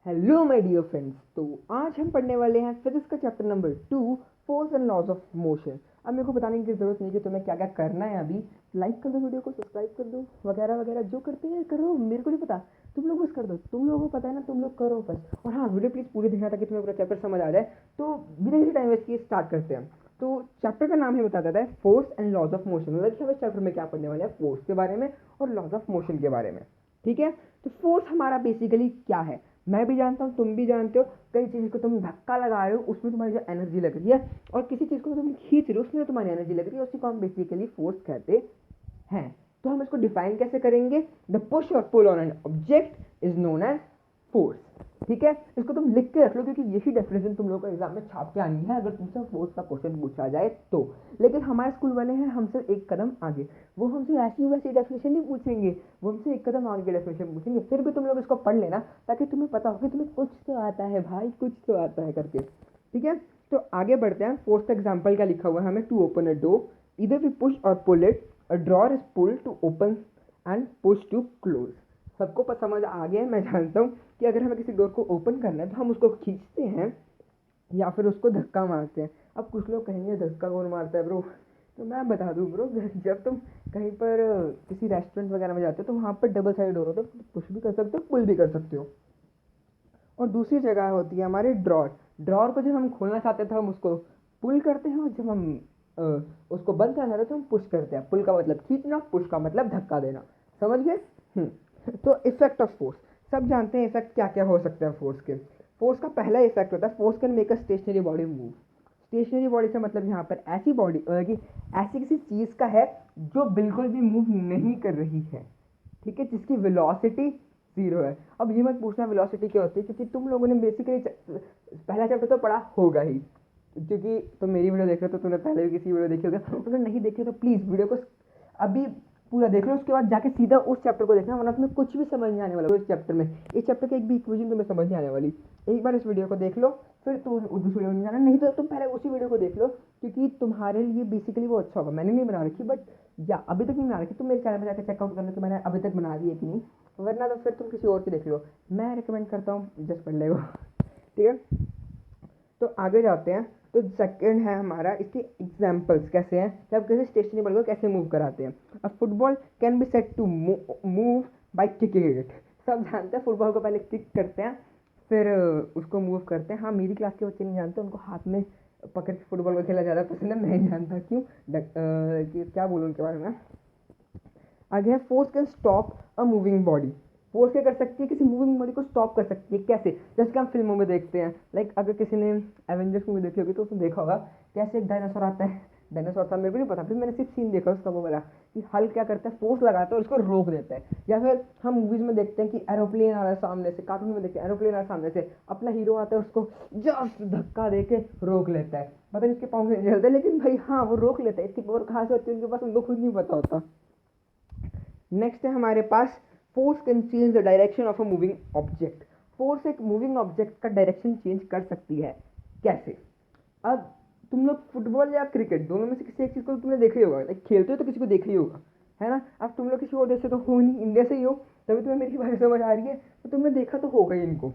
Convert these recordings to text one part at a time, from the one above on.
Hello my dear friends. तो आज हम पढ़ने वाले हैं फिजिक्स का chapter number 2, force and laws of motion. अब मेरे को बताने की ज़रूरत नहीं कि तुम्हें क्या क्या करना है। अभी लाइक कर दो, वीडियो को सब्सक्राइब कर दो, वगैरह वगैरह जो करते हैं करो, मेरे को नहीं पता। तुम लोग बस कर दो, तुम लोगों को पता है ना, तुम लोग करो बस। और हाँ, वीडियो प्लीज़ पूरी देखना ताकि तुम्हें पूरा चैप्टर समझ आ जाए। तो बिना किसी टाइम वेस्ट किए स्टार्ट करते हैं। तो चैप्टर का नाम ही बता देता है force and laws of motion. मतलब इस चैप्टर में क्या पढ़ने वाले हैं, फोर्स के बारे में और लॉज ऑफ मोशन के बारे में। ठीक है। तो फोर्स हमारा बेसिकली क्या है, मैं भी जानता हूँ, तुम भी जानते हो। कई चीज़ को तुम धक्का लगा रहे हो, उसमें तुम्हारी जो एनर्जी लग रही है, और किसी चीज़ को तुम खींच रहे हो, उसमें तुम्हारी एनर्जी लग रही है, उसी को हम बेसिकली फोर्स कहते हैं। तो हम इसको डिफाइन कैसे करेंगे? द पुश और pull on an object is known as force. ठीक है, इसको तुम लिख के रख लो क्योंकि यही डेफिनेशन तुम लोगों को एग्जाम में छाप के आनी है अगर तुमसे फोर्स का क्वेश्चन पूछा जाए तो। लेकिन हमारे स्कूल वाले हैं हमसे एक कदम आगे, वो हमसे ऐसी वैसी डेफिनेशन नहीं पूछेंगे, वो हमसे एक कदम आगे की डेफिनेशन पूछेंगे। फिर भी तुम लोग इसको पढ़ लेना ताकि तुम्हें पता हो कि तुम्हें कुछ तो आता है भाई, कुछ तो आता है करके। ठीक है, तो आगे बढ़ते हैं। फोर्स का एग्जाम्पल क्या लिखा हुआ है हमें? टू ओपन अ डोर, इधर वी पुश और pull it, a drawer is pulled to open and push to close. सबको समझ आ गया है, मैं जानता हूँ कि अगर हमें किसी डोर को ओपन करना है तो हम उसको खींचते हैं या फिर उसको धक्का मारते हैं। अब कुछ लोग कहेंगे धक्का कौन मारता है ब्रो? तो मैं बता दूँ ब्रो, जब तुम कहीं पर किसी रेस्टोरेंट वगैरह में जाते हो तो वहाँ पर डबल साइड डोर होता है, पुश भी कर सकते हो, पुल भी कर सकते हो। और दूसरी जगह होती है हमारे ड्रॉर। ड्रॉर को जब हम खोलना चाहते हैं तो हम उसको पुल करते हैं, और जब हम उसको बंद करना चाहते हैं तो हम पुश करते हैं। पुल का मतलब खींचना, पुश का मतलब धक्का देना। समझ गए? तो इफेक्ट ऑफ फोर्स, सब जानते हैं इफेक्ट क्या क्या हो सकते हैं फोर्स के। फोर्स का पहला इफेक्ट होता है force can make a stationary body move. Stationary body से मतलब यहाँ पर ऐसी बॉडी कि ऐसी किसी चीज़ का है जो बिल्कुल भी मूव नहीं कर रही है। ठीक है, जिसकी वेलोसिटी जीरो है। अब ये मत पूछना वेलोसिटी क्या होती है, क्योंकि तुम लोगों ने बेसिकली पहला चैप्टर तो पढ़ा होगा ही, क्योंकि तुम मेरी वीडियो देख रहे हो तो तुमने पहले भी किसी वीडियो देखी होगी। अगर नहीं देखी तो प्लीज़ वीडियो को अभी पूरा देख लो, उसके बाद जाके सीधा उस चैप्टर को देखना, वरना तुम्हें कुछ भी समझ नहीं आने वाला इस चैप्टर में। इस चैप्टर की एक भी इक्वेशन तुम्हें समझ नहीं आने वाली। एक बार इस वीडियो को देख लो, फिर तुम दूसरी वीडियो में जाना, नहीं तो तुम पहले उसी वीडियो को देख लो, क्योंकि तुम्हारे लिए बेसिकली वो अच्छा होगा। मैंने नहीं बना रखी, बट या अभी तक नहीं बना रखी, तुम मेरे चैनल पर जाकर चेकआउट करना कि मैंने अभी तक बना दी है कि नहीं, वरना तो फिर तुम किसी और की देख लो। मैं रिकमेंड करता हूँ जस्ट पढ़ लेगा। ठीक है, तो आगे जाते हैं। तो सेकंड है हमारा, इसके एग्जांपल्स कैसे हैं कि आप कैसे स्टेशनरी बॉल को कैसे मूव कराते हैं। A football can be set to move by kicking it. सब जानते हैं फुटबॉल को पहले किक करते हैं, फिर उसको मूव करते हैं। हाँ, मेरी क्लास के बच्चे नहीं जानते, उनको हाथ में पकड़ के फुटबॉल को खेला ज़्यादा पसंद है, मैं नहीं जानता क्यों। क्या बोलूँ उनके बारे में। आगे है force can stop a moving body. Force क्या कर सकती है? किसी मूविंग बॉडी को स्टॉप कर सकती है। कैसे? जैसे कि हम फिल्मों में देखते हैं, लाइक अगर किसी ने एवेंजर्स मूवी देखी होगी तो उसने देखा होगा कैसे एक डायनासोर आता है। डायनासोर था, मेरे को नहीं पता, फिर मैंने सिर्फ सीन देखा उसका, वो वाला कि हल्क क्या करता है, फोर्स लगाता है और उसको रोक देता है। या फिर हम मूवीज में देखते हैं कि एरोप्लेन आ रहा है सामने से, कार्टून में देखते हैं एरोप्लेन आ रहा है सामने से, अपना हीरो आता है उसको जस्ट धक्का दे के रोक लेता है। पता नहीं इसके पाँव से जलते, लेकिन भाई हाँ वो रोक लेता है। इसकी पावर कहाँ से होती है उनके पास, उनको खुद नहीं पता होता। नेक्स्ट है हमारे पास force can change the direction of a moving object. Force एक मूविंग ऑब्जेक्ट का डायरेक्शन चेंज कर सकती है। कैसे? अब तुम लोग फुटबॉल या क्रिकेट दोनों में से किसी एक चीज़ को तुमने देखा ही होगा, लाइक खेलते हो तो किसी को देखा ही होगा, है ना। अब तुम लोग किसी और देश से तो हो नहीं, इंडिया से ही हो, तभी तुम्हें मेरी भाषा समझ आ रही है, तो तुमने देखा तो होगा ही इनको।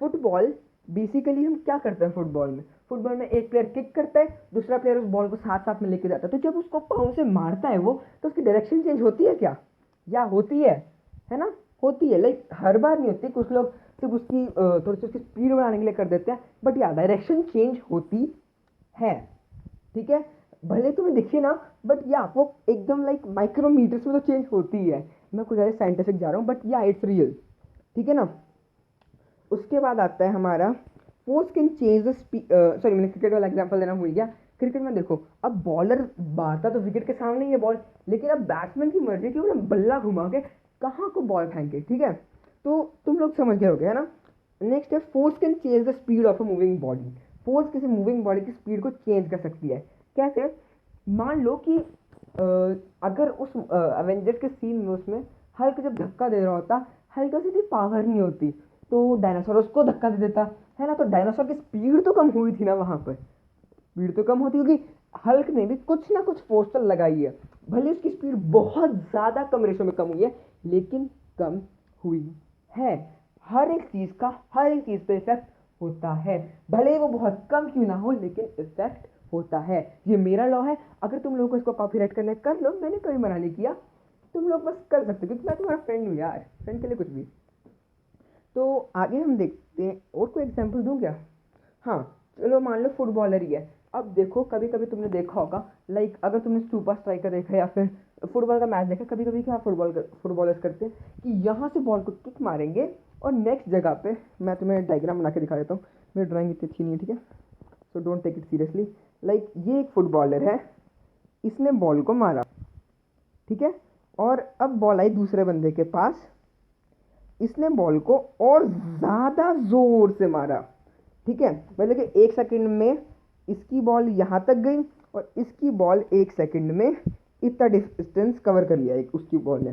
फुटबॉल बेसिकली हम क्या करते हैं फुटबॉल में? फुटबॉल में एक प्लेयर किक करता है, दूसरा प्लेयर उस बॉल को साथ साथ में लेके जाता है। तो जब उसको पाँव से मारता है वो, तो उसकी डायरेक्शन चेंज होती है क्या? या होती है ना? होती है, लाइक हर बार नहीं होती। कुछ लोग सिर्फ उसकी थोड़ी सी उसकी स्पीड बढ़ाने के लिए कर देते हैं, बट या डायरेक्शन चेंज होती है। ठीक है, भले तुम्हें दिखे ना, बट या वो एकदम लाइक माइक्रोमीटर्स में तो चेंज होती है। मैं कुछ ज़्यादा साइंटिफिक जा रहा हूँ, बट या इट्स रियल। ठीक है ना। उसके बाद आता है हमारा force can change the sorry, मैंने क्रिकेट वाला एग्जांपल देना भूल गया। क्रिकेट में देखो, अब बॉलर मारता तो विकेट के सामने ही है बॉल, लेकिन अब बैट्समैन की मर्जी कि वो ना बल्ला घुमा के कहाँ को बॉल फेंके। ठीक है, तो तुम लोग समझ गए होगे, है ना। नेक्स्ट है force can change the speed of a moving body. Force किसी मूविंग बॉडी की स्पीड को चेंज कर सकती है। कैसे? मान लो कि अगर उस अवेंजर्स के सीन में उसमें हल्क जब धक्का दे रहा होता, हल्का सी भी पावर नहीं होती, तो डायनासोर उसको धक्का दे देता, है ना। तो डायनासोर की स्पीड तो कम हुई थी ना वहाँ पर, स्पीड तो कम होती, क्योंकि हल्क ने भी कुछ ना कुछ फोर्स तो लगाई है। भले उसकी स्पीड बहुत ज़्यादा कम रेशो में कम हुई है, लेकिन कम हुई है। हर एक चीज़ का हर एक चीज़ पे इफेक्ट होता है, भले ही वो बहुत कम क्यों ना हो, लेकिन इफेक्ट होता है। ये मेरा लॉ है, अगर तुम लोगों को इसको कॉपीराइट करना है कर लो, मैंने कभी मना नहीं किया, तुम लोग बस कर सकते हो क्योंकि मैं तुम्हारा फ्रेंड हूँ यार, फ्रेंड के लिए कुछ भी। तो आगे हम देखते हैं, और कोई एग्जांपल दूँ क्या? हाँ, चलो मान लो फुटबॉलर ही है। अब देखो कभी कभी तुमने देखा होगा, लाइक अगर तुमने सुपर स्ट्राइकर देखा या फिर फुटबॉल का मैच देखा, कभी कभी क्या फुटबॉलर्स करते हैं कि यहाँ से बॉल को किक मारेंगे और नेक्स्ट जगह पे, मैं तुम्हें डायग्राम बना के दिखा देता हूँ, मेरी ड्राइंग इतनी अच्छी नहीं है, ठीक है, so don't take it seriously. Like ये एक फुटबॉलर है, इसने बॉल को मारा, ठीक है, और अब बॉल आई दूसरे बंदे के पास, इसने बॉल को और ज़्यादा ज़ोर से मारा, ठीक है, मतलब कि 1 सेकंड में इसकी बॉल यहाँ तक गई और इसकी बॉल 1 सेकंड में इतना डिस्टेंस कवर कर लिया एक उसकी बॉल ने,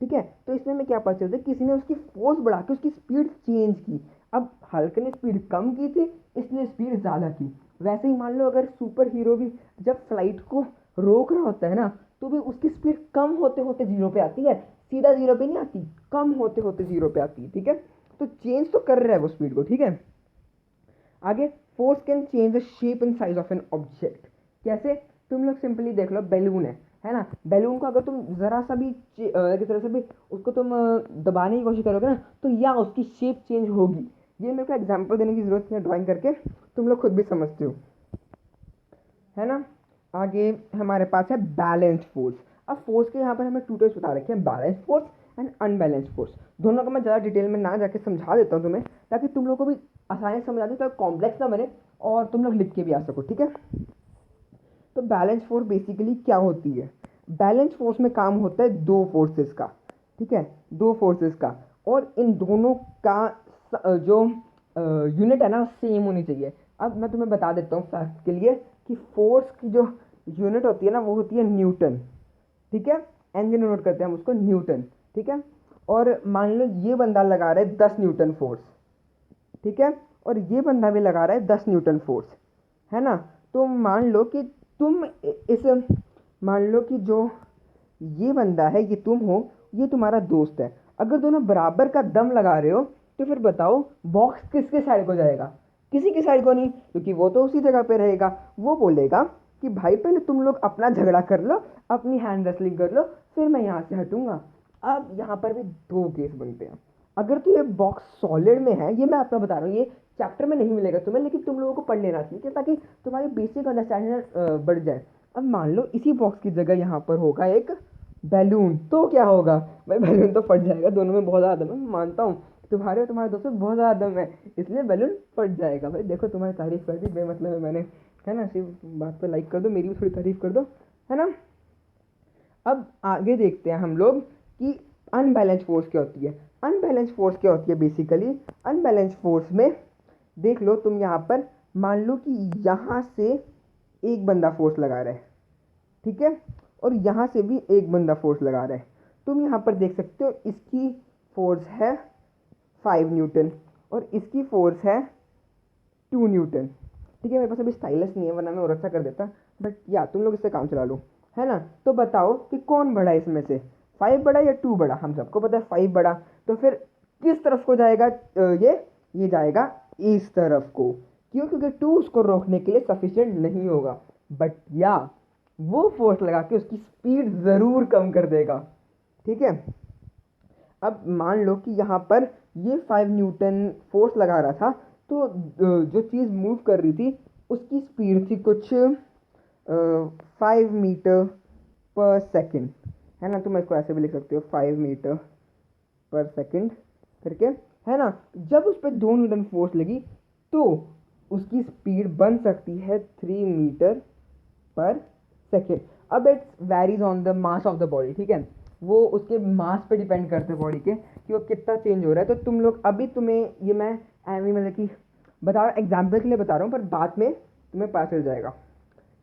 ठीक है। तो इसमें मैं क्या पता चलता है, किसी ने उसकी फोर्स बढ़ा के उसकी स्पीड चेंज की। अब हल्के ने स्पीड कम की थी, इसने स्पीड ज़्यादा की। वैसे ही मान लो अगर सुपर हीरो भी जब फ्लाइट को रोक रहा होता है ना, तो भी उसकी स्पीड कम होते होते जीरो पे आती है, सीधा जीरो पे नहीं आती, कम होते होते जीरो पे आती है, ठीक है। तो चेंज तो कर रहा है वो स्पीड को, ठीक है। आगे, force can change the shape and size of an object. कैसे? तुम लोग सिंपली देख लो, बैलून है ना, बैलून को अगर तुम ज़रा सा भी किस तरह से भी उसको तुम दबाने की कोशिश करोगे ना, तो या उसकी शेप चेंज होगी। ये मेरे को एग्जांपल देने की ज़रूरत नहीं है, ड्राइंग करके तुम लोग खुद भी समझते हो, है ना। आगे हमारे पास है बैलेंस फोर्स। अब फोर्स के यहाँ पर हमें टू टाइप्स बता रखे हैं, balance force and unbalance force. दोनों को मैं ज़्यादा डिटेल में ना जाके समझा देता हूँ तुम्हें, ताकि तुम लोग को भी आसानी से समझ आ जाए, तो कॉम्प्लेक्स ना बने और तुम लोग लिख के भी आ सको, ठीक है। तो बैलेंस फोर्स बेसिकली क्या होती है? बैलेंस फोर्स में काम होता है दो फोर्सेस का, ठीक है, दो फोर्सेस का, और इन दोनों का जो यूनिट है ना सेम होनी चाहिए। अब मैं तुम्हें बता देता हूँ फैक्ट के लिए कि फोर्स की जो यूनिट होती है ना, वो होती है न्यूटन, ठीक है, एन से नोट करते हैं हम उसको, न्यूटन, ठीक है। और मान लो ये बंदा लगा रहा है 10 न्यूटन फोर्स, ठीक है, और ये बंदा भी लगा रहा है 10 न्यूटन फोर्स, है ना। तो मान लो कि तुम इस मान लो कि जो ये बंदा है, ये तुम हो, ये तुम्हारा दोस्त है। अगर दोनों बराबर का दम लगा रहे हो, तो फिर बताओ बॉक्स किसके साइड को जाएगा? किसी की साइड को नहीं, क्योंकि वो तो उसी जगह पे रहेगा। वो बोलेगा कि भाई पहले तुम लोग अपना झगड़ा कर लो, अपनी हैंड रेसलिंग कर लो, फिर मैं यहाँ से हटूंगा। अब यहाँ पर भी दो केस बनते हैं। अगर तो ये बॉक्स सॉलिड में है, ये मैं आपको बता रहा हूँ, ये चैप्टर में नहीं मिलेगा तुम्हें, लेकिन तुम लोगों को पढ़ लेना चाहिए ताकि तुम्हारी बेसिक अंडरस्टैंडिंग बढ़ जाए। अब मान लो इसी बॉक्स की जगह यहाँ पर होगा एक बैलून, तो क्या होगा भाई? बैलून तो फट जाएगा, दोनों में बहुत ज़्यादा दम है, मैं मानता हूँ तुम्हारे और तुम्हारे दोस्त में बहुत ज़्यादा दम है, इसलिए बैलून फट जाएगा। भाई देखो तुम्हारी तारीफ कर दी बेमतलब है मैंने, है ना, सिर्फ बात पे लाइक कर दो, मेरी भी थोड़ी तारीफ कर दो, है ना। अब आगे देखते हैं हम लोग कि अनबैलेंस फोर्स क्या होती है। अनबैलेंस फोर्स क्या होती है? बेसिकली अनबैलेंस फोर्स में देख लो तुम यहाँ पर, मान लो कि यहाँ से एक बंदा फोर्स लगा रहा है, ठीक है, और यहाँ से भी एक बंदा फोर्स लगा रहा है। तुम यहाँ पर देख सकते हो इसकी फोर्स है 5 न्यूटन और इसकी फोर्स है 2 न्यूटन, ठीक है। मेरे पास अभी स्टाइलस नहीं है, वरना मैं और अच्छा कर देता, बट या तुम लोग इससे काम चला लो, है ना। तो बताओ कि कौन बड़ा है इसमें से, 5 बड़ा या 2 बड़ा? हम सबको पता है 5 बड़ा। तो फिर किस तरफ को जाएगा ये जाएगा इस तरफ को। क्यों? क्योंकि 2 उसको रोकने के लिए सफिशिएंट नहीं होगा, बट या वो फोर्स लगा के उसकी स्पीड ज़रूर कम कर देगा, ठीक है। अब मान लो कि यहाँ पर ये 5 न्यूटन फोर्स लगा रहा था, तो जो चीज़ मूव कर रही थी उसकी स्पीड थी कुछ 5 मीटर पर सेकेंड, है ना। तुम इसको ऐसे भी लिख सकते हो 5 मीटर पर सेकेंड करके, है ना। जब उस पर 2 न्यूटन फोर्स लगी तो उसकी स्पीड बन सकती है 3 मीटर पर सेकेंड। अब it's varies on the mass of the body, ठीक है, वो उसके मास पे डिपेंड करते हैं बॉडी के कि वो कितना चेंज हो रहा है। तो तुम लोग अभी तुम्हें ये मैं मतलब कि बता रहा हूँ, एग्जाम्पल के लिए बता रहा हूँ, पर बाद में तुम्हें पता चल जाएगा,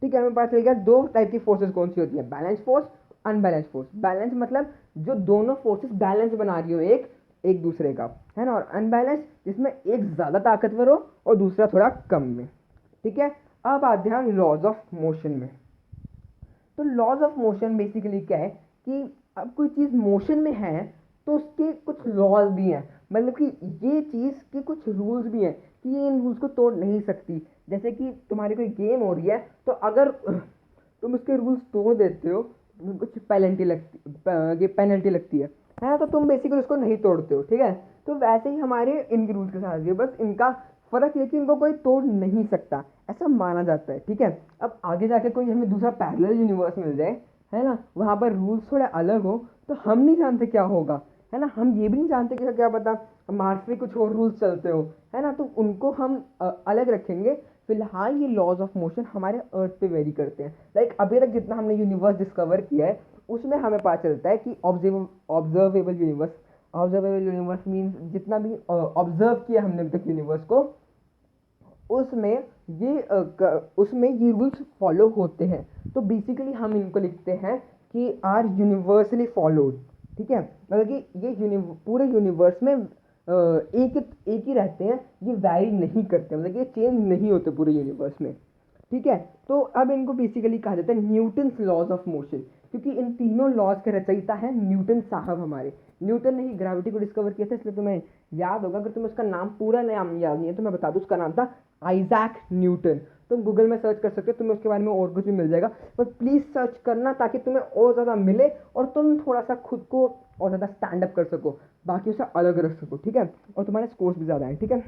ठीक है। हमें पता चल गया दो टाइप की फोर्सेस कौन सी होती है, balance force, unbalance force. Balance मतलब जो दोनों फोर्सेस बैलेंस बना रही हो एक एक दूसरे का, है ना, और अनबैलेंस जिसमें एक ज़्यादा ताकतवर हो और दूसरा थोड़ा कम में, ठीक है। अब आते हैं लॉज ऑफ मोशन में। तो लॉज ऑफ मोशन बेसिकली क्या है कि अब कोई चीज़ मोशन में है तो उसके कुछ लॉज भी हैं, मतलब कि ये चीज़ के कुछ रूल्स भी हैं कि ये इन रूल्स को तोड़ नहीं सकती। जैसे कि तुम्हारी कोई गेम हो रही है, तो अगर तुम उसके रूल्स तोड़ देते हो तो कुछ पेनल्टी लगती है ना, तो तुम बेसिकली उसको नहीं तोड़ते हो, ठीक है। तो वैसे ही हमारे इनके रूल्स के साथ भी है, बस इनका फ़र्क ये कि इनको कोई तोड़ नहीं सकता, ऐसा माना जाता है, ठीक है। अब आगे जाके कोई हमें दूसरा पैरेलल यूनिवर्स मिल जाए, है ना, वहाँ पर रूल्स थोड़े अलग हो, तो हम नहीं जानते क्या होगा, है ना। हम ये भी नहीं जानते कि क्या पता मार्स पे कुछ और रूल्स चलते हो, है ना, तो उनको हम अलग रखेंगे। फिलहाल ये लॉज ऑफ मोशन हमारे अर्थ पे वेरी करते हैं। लाइक अभी तक जितना हमने यूनिवर्स डिस्कवर किया है, उसमें हमें पता चलता है कि ऑब्जर्वेबल यूनिवर्स मीन्स जितना भी ऑब्जर्व किया हमने अभी तक यूनिवर्स को, उसमें ये रूल्स फॉलो होते हैं। तो बेसिकली हम इनको लिखते हैं कि आर यूनिवर्सली फॉलोड, ठीक है। मतलब कि ये पूरे यूनिवर्स में एक ही रहते हैं, ये वैरी नहीं करते, मतलब ये चेंज नहीं होते पूरे यूनिवर्स में, ठीक है। तो अब इनको बेसिकली कहा जाता है न्यूटन्स लॉज ऑफ मोशन, क्योंकि इन तीनों लॉज के रचयिता हैं न्यूटन साहब हमारे। न्यूटन ने ही ग्रेविटी को डिस्कवर किया था, इसलिए तुम्हें याद होगा। अगर तुम्हें उसका नाम पूरा नाम याद नहीं है तो मैं बता दूँ, उसका नाम था आइजैक न्यूटन। तुम गूगल में सर्च कर सकते हो, तुम्हें उसके बारे में और कुछ भी मिल जाएगा, बट प्लीज़ सर्च करना ताकि तुम्हें और ज़्यादा मिले और तुम थोड़ा सा खुद को और ज़्यादा स्टैंड अप कर सको, बाकी से अलग रख सको, ठीक है, और तुम्हारे स्कोर्स भी ज़्यादा हैं, ठीक है।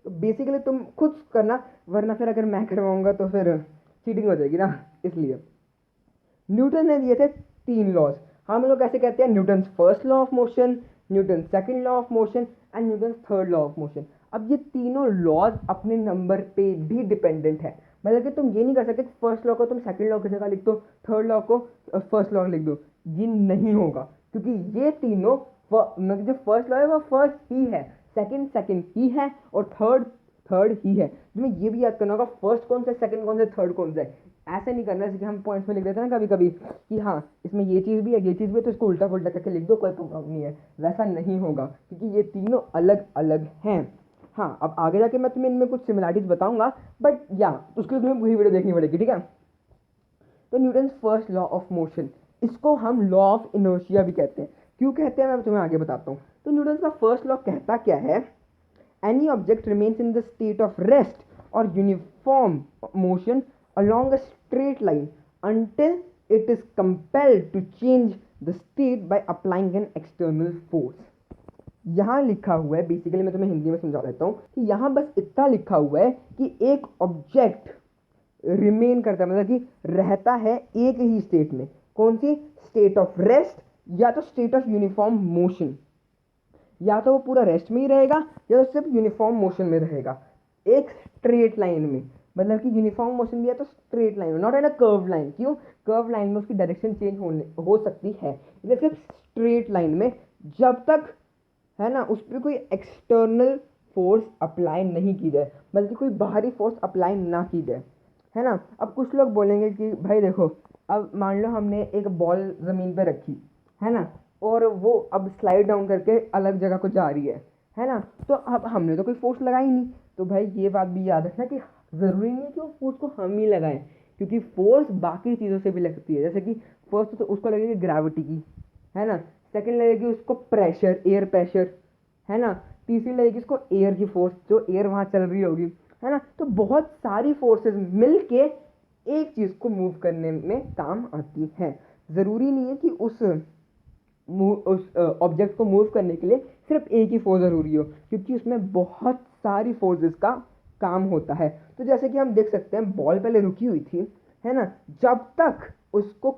तो बेसिकली तुम खुद करना, वरना फिर अगर मैं करवाऊंगा तो फिर चीटिंग हो जाएगी ना, इसलिए। न्यूटन ने दिए थे 3 लॉज। हम लोग कैसे कहते हैं, Newton first law of motion, Newton second law of motion and Newton third law of motion. अब ये तीनों लॉज अपने नंबर पे भी डिपेंडेंट है, मतलब कि तुम ये नहीं कर सकते फर्स्ट लॉ को तुम सेकंड लॉ की जगह लिख दो, थर्ड लॉ को फर्स्ट लॉ लिख दो, ये नहीं होगा, क्योंकि ये तीनों मतलब जो फर्स्ट लॉ है वो फर्स्ट ही है, सेकंड सेकंड ही है, और थर्ड थर्ड ही है। तुम्हें ये भी याद करना होगा फर्स्ट कौन सा, सेकंड कौन सा, थर्ड कौन सा है। ऐसे नहीं करना जैसे कि हम पॉइंट्स में लिख देते हैं ना कभी कभी कि हाँ इसमें ये चीज़ भी है ये चीज़ भी है, तो इसको उल्टा पुल्टा करके लिख दो, कोई प्रॉब्लम नहीं है। वैसा नहीं होगा, क्योंकि ये तीनों अलग अलग हैं। हाँ, अब आगे जाके मैं तुम्हें इनमें कुछ सिमिलरिटीज बताऊंगा, बट या उसके लिए तुम्हें पूरी वीडियो देखनी पड़ेगी, ठीक है। तो Newton first law of motion, इसको हम लॉ ऑफ इनर्शिया भी कहते हैं। क्यों कहते हैं मैं तुम्हें आगे बताता हूँ। तो न्यूटन का फर्स्ट लॉ कहता क्या है, any object remains in the state of rest or uniform motion along a straight line until it is compelled to change the state by applying an external force। यहाँ लिखा हुआ है, basically मैं तुम्हें हिंदी में समझा देता हूँ कि यहाँ बस इतना लिखा हुआ है कि एक ऑब्जेक्ट रिमेन करता है, मतलब कि रहता है एक ही स्टेट में। कौन सी स्टेट ऑफ रेस्ट, या तो स्टेट ऑफ यूनिफॉर्म मोशन, या तो वो पूरा रेस्ट में ही रहेगा या तो सिर्फ यूनिफॉर्म मोशन में रहेगा, एक स्ट्रेट लाइन में। मतलब कि यूनिफॉर्म मोशन भी है तो स्ट्रेट लाइन में, not in a curve line. क्यों, कर्व लाइन में उसकी डायरेक्शन चेंज हो सकती है, इसलिए सिर्फ स्ट्रेट लाइन में, जब तक है ना उस पर कोई एक्सटर्नल फोर्स अप्लाई नहीं की जाए, बल्कि कोई बाहरी फोर्स अप्लाई ना की जाए, है ना। अब कुछ लोग बोलेंगे कि भाई देखो, अब मान लो हमने एक बॉल ज़मीन पे रखी, है ना, और वो अब स्लाइड डाउन करके अलग जगह को जा रही है ना, तो अब हमने तो कोई फोर्स लगाई नहीं। तो भाई ये बात भी याद रखना कि ज़रूरी नहीं कि वो फोर्स को हम ही लगाएं, क्योंकि फोर्स बाकी चीज़ों से भी लगती है। जैसे कि फर्स्ट तो उसको लगेगी ग्रेविटी की, है ना, सेकंड लगेगी उसको प्रेशर, एयर प्रेशर, है ना, तीसरी लगेगी उसको एयर की फोर्स, जो एयर वहाँ चल रही होगी, है ना। तो बहुत सारी फोर्सेस मिल के एक चीज़ को मूव करने में काम आती है। ज़रूरी नहीं है कि उस ऑब्जेक्ट को मूव करने के लिए सिर्फ एक ही फोर्स ज़रूरी हो, क्योंकि उसमें बहुत सारी फोर्सेस का काम होता है। तो जैसे कि हम देख सकते हैं बॉल पहले रुकी हुई थी, है ना, जब तक उसको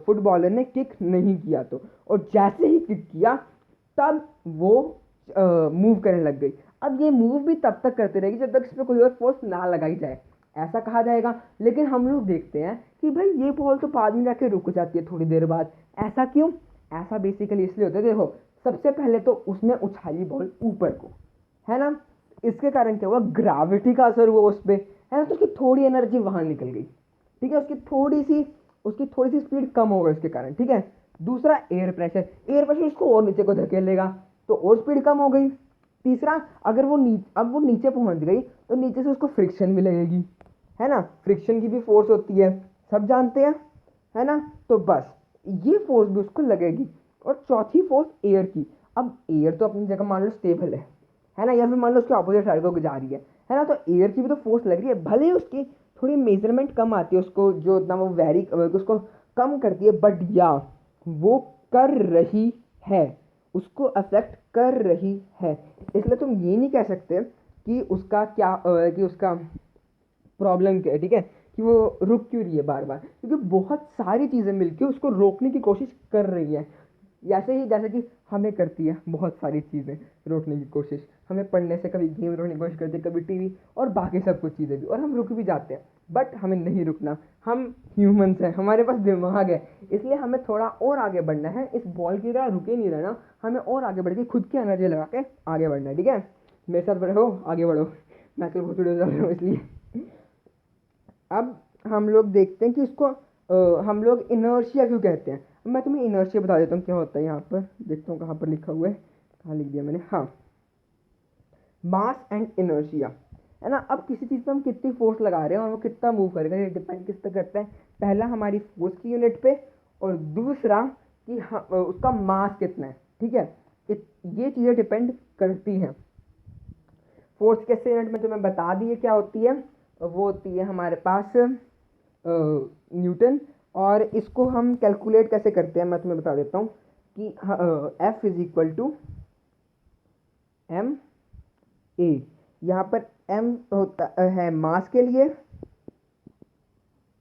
फुटबॉलर ने किक नहीं किया, तो और जैसे ही किक किया तब वो मूव करने लग गई। अब ये मूव भी तब तक करते रहेगी जब तक इस पर कोई और फोर्स ना लगाई जाए, ऐसा कहा जाएगा। लेकिन हम लोग देखते हैं कि भाई ये बॉल तो बाद में जाके रुक जाती है थोड़ी देर बाद। ऐसा क्यों, ऐसा बेसिकली इसलिए होता है, देखो सबसे पहले तो उसने उछाली बॉल ऊपर को, है ना, इसके कारण क्या हुआ, ग्रेविटी का असर हुआ उस पर, है ना, तो उसकी थोड़ी एनर्जी वहाँ निकल गई, ठीक है, उसकी थोड़ी सी स्पीड कम हो गई इसके कारण, ठीक है। दूसरा एयर प्रेशर उसको और नीचे को धकेलेगा, तो और स्पीड कम हो गई। तीसरा, अगर अब वो नीचे पहुंच गई तो नीचे से उसको फ्रिक्शन भी लगेगी, है ना, फ्रिक्शन की भी फोर्स होती है, सब जानते हैं, है ना। तो बस ये फोर्स भी उसको लगेगी। और चौथी फोर्स एयर की, अब एयर तो अपनी जगह मान लो स्टेबल है ना, या फिर मान लो उसके ऑपोजिट साइड को जा रही है ना, तो एयर की भी तो फोर्स लग रही है, भले ही उसकी थोड़ी मेजरमेंट कम आती है, उसको जो इतना वो वेरी उसको कम करती है, बट या वो कर रही है, उसको अफेक्ट कर रही है। इसलिए तुम ये नहीं कह सकते कि उसका क्या कि उसका प्रॉब्लम क्या है, ठीक है, कि वो रुक क्यों रही है बार बार, क्योंकि बहुत सारी चीज़ें मिलकर उसको रोकने की कोशिश कर रही हैं। ऐसे ही जैसे कि हमें करती है बहुत सारी चीज़ें रोकने की कोशिश, हमें पढ़ने से कभी गेम रोकने की कोशिश करती है, कभी टीवी और बाकी सब कुछ चीज़ें भी, और हम रुक भी जाते हैं, बट हमें नहीं रुकना। हम ह्यूमंस हैं, हमारे पास दिमाग है, इसलिए हमें थोड़ा और आगे बढ़ना है, इस बॉल की तरह रुके नहीं रहना, हमें और आगे बढ़ के खुद की एनर्जी लगा के आगे बढ़ना है, ठीक है। मेरे साथ बढ़ो, आगे बढ़ो। मैं कल बहुत वीडियो डाल रहा हूँ इसलिए। अब हम लोग देखते हैं कि इसको हम लोग इनर्शिया क्यों कहते हैं। अब मैं तुम्हें इनर्शिया बता देता हूँ क्या होता है। यहाँ पर देखता हूँ कहाँ पर लिखा हुआ है, कहाँ लिख दिया मैंने, हाँ, मास एंड इनर्शिया, है ना। अब किसी चीज़ पे हम कितनी फोर्स लगा रहे हैं और वो कितना मूव करेगा, ये डिपेंड किस पे करता है। पहला हमारी फोर्स की यूनिट पे, और दूसरा कि उसका मास कितना है, ठीक है। ये चीज़ें डिपेंड करती हैं। फोर्स कैसे यूनिट में तुम्हें बता दिए क्या होती है, वो होती है हमारे पास न्यूटन। और इसको हम कैलकुलेट कैसे करते हैं मैं तुम्हें बता देता हूँ कि F is equal to M A. यहाँ पर m होता है मास के लिए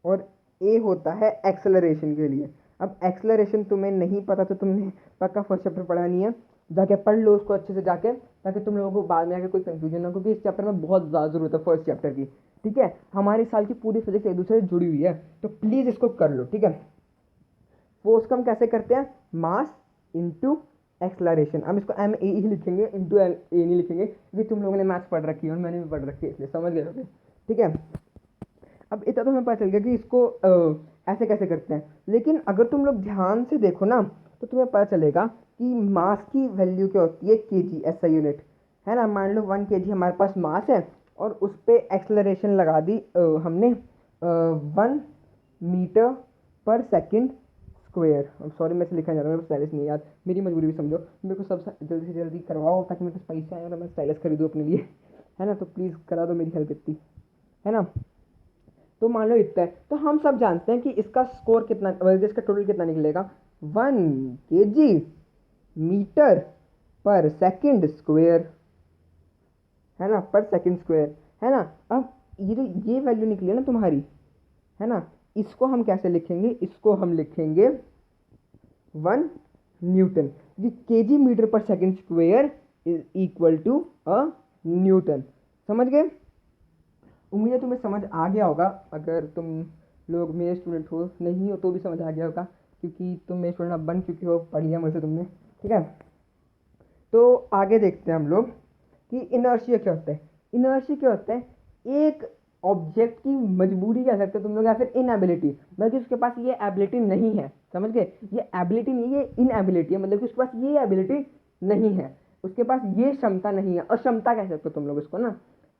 और a होता है एक्सेलरेशन के लिए। अब एक्सेलरेशन तुम्हें नहीं पता तो तुमने पक्का फर्स्ट चैप्टर पढ़ा नहीं है, जाके पढ़ लो उसको अच्छे से जाके, ताकि तुम लोगों को बाद में आके कोई कंफ्यूजन ना हो, क्योंकि इस चैप्टर में बहुत ज़्यादा ज़रूरत है फर्स्ट चैप्टर की, ठीक है। हमारे साल की पूरी फिजिक्स एक दूसरे से जुड़ी हुई है, तो प्लीज़ इसको कर लो, ठीक है। फोर्स को हम कैसे करते हैं, मास इंटू एक्सलरेशन। हम इसको एम ए ही लिखेंगे, इंटू ए नहीं लिखेंगे, क्योंकि तुम लोगों ने मैथ्स पढ़ रखी है और मैंने भी पढ़ रखी है, इसलिए समझ गए होगे, ठीक है। अब इतना तो हमें पता चल गया कि इसको ऐसे कैसे करते हैं, लेकिन अगर तुम लोग ध्यान से देखो ना, तो तुम्हें पता चलेगा कि मास की वैल्यू क्या होती है, केजी ऐसा यूनिट, है ना। मान लो 1 kg हमारे पास मास है और उस पर एक्सलरेशन लगा दी हमने 1 metre per second square. Sorry मैं इसे लिखा जा रहा हूँ, मेरे स्टाइलिश नहीं यार, मेरी मजबूरी भी समझो, मेरे को सब जल्दी से जल्दी करवाओ ताकि मेरे पास पैसे आए और मैं स्टाइलिश खरीदूँ अपने लिए, है ना। तो प्लीज़ करा दो मेरी हेल्प इतनी, है ना। तो मान लो इतना है, तो हम सब जानते हैं कि इसका स्कोर कितना, इसका टोटल कितना निकलेगा, 1 kg metre per second square, है ना, पर सेकंड स्क्वायर, है ना। अब ये जो ये वैल्यू निकली है ना तुम्हारी, है ना, इसको हम कैसे लिखेंगे, इसको हम लिखेंगे 1 न्यूटन। ये KG metre per second square is equal to a newton. समझ गए। उम्मीद है तुम्हें समझ आ गया होगा, अगर तुम लोग मेरे स्टूडेंट हो, नहीं हो तो भी समझ आ गया होगा, क्योंकि तुम मेरे स्टूडेंट अब बन चुके हो, पढ़ लिया मुझसे तुमने, ठीक है। तो आगे देखते हैं हम लोग कि इनर्शिया क्या होता है। इनर्शिया क्या होता है, एक ऑब्जेक्ट की मजबूरी कह सकते हो तुम लोग, या फिर इनएबिलिटी, मतलब कि उसके पास ये एबिलिटी नहीं है, समझ गए। ये एबिलिटी नहीं, ये इनएबिलिटी है, मतलब कि उसके पास ये एबिलिटी नहीं है, उसके पास ये क्षमता नहीं है, अक्षमता कह सकते हो तुम लोग इसको ना,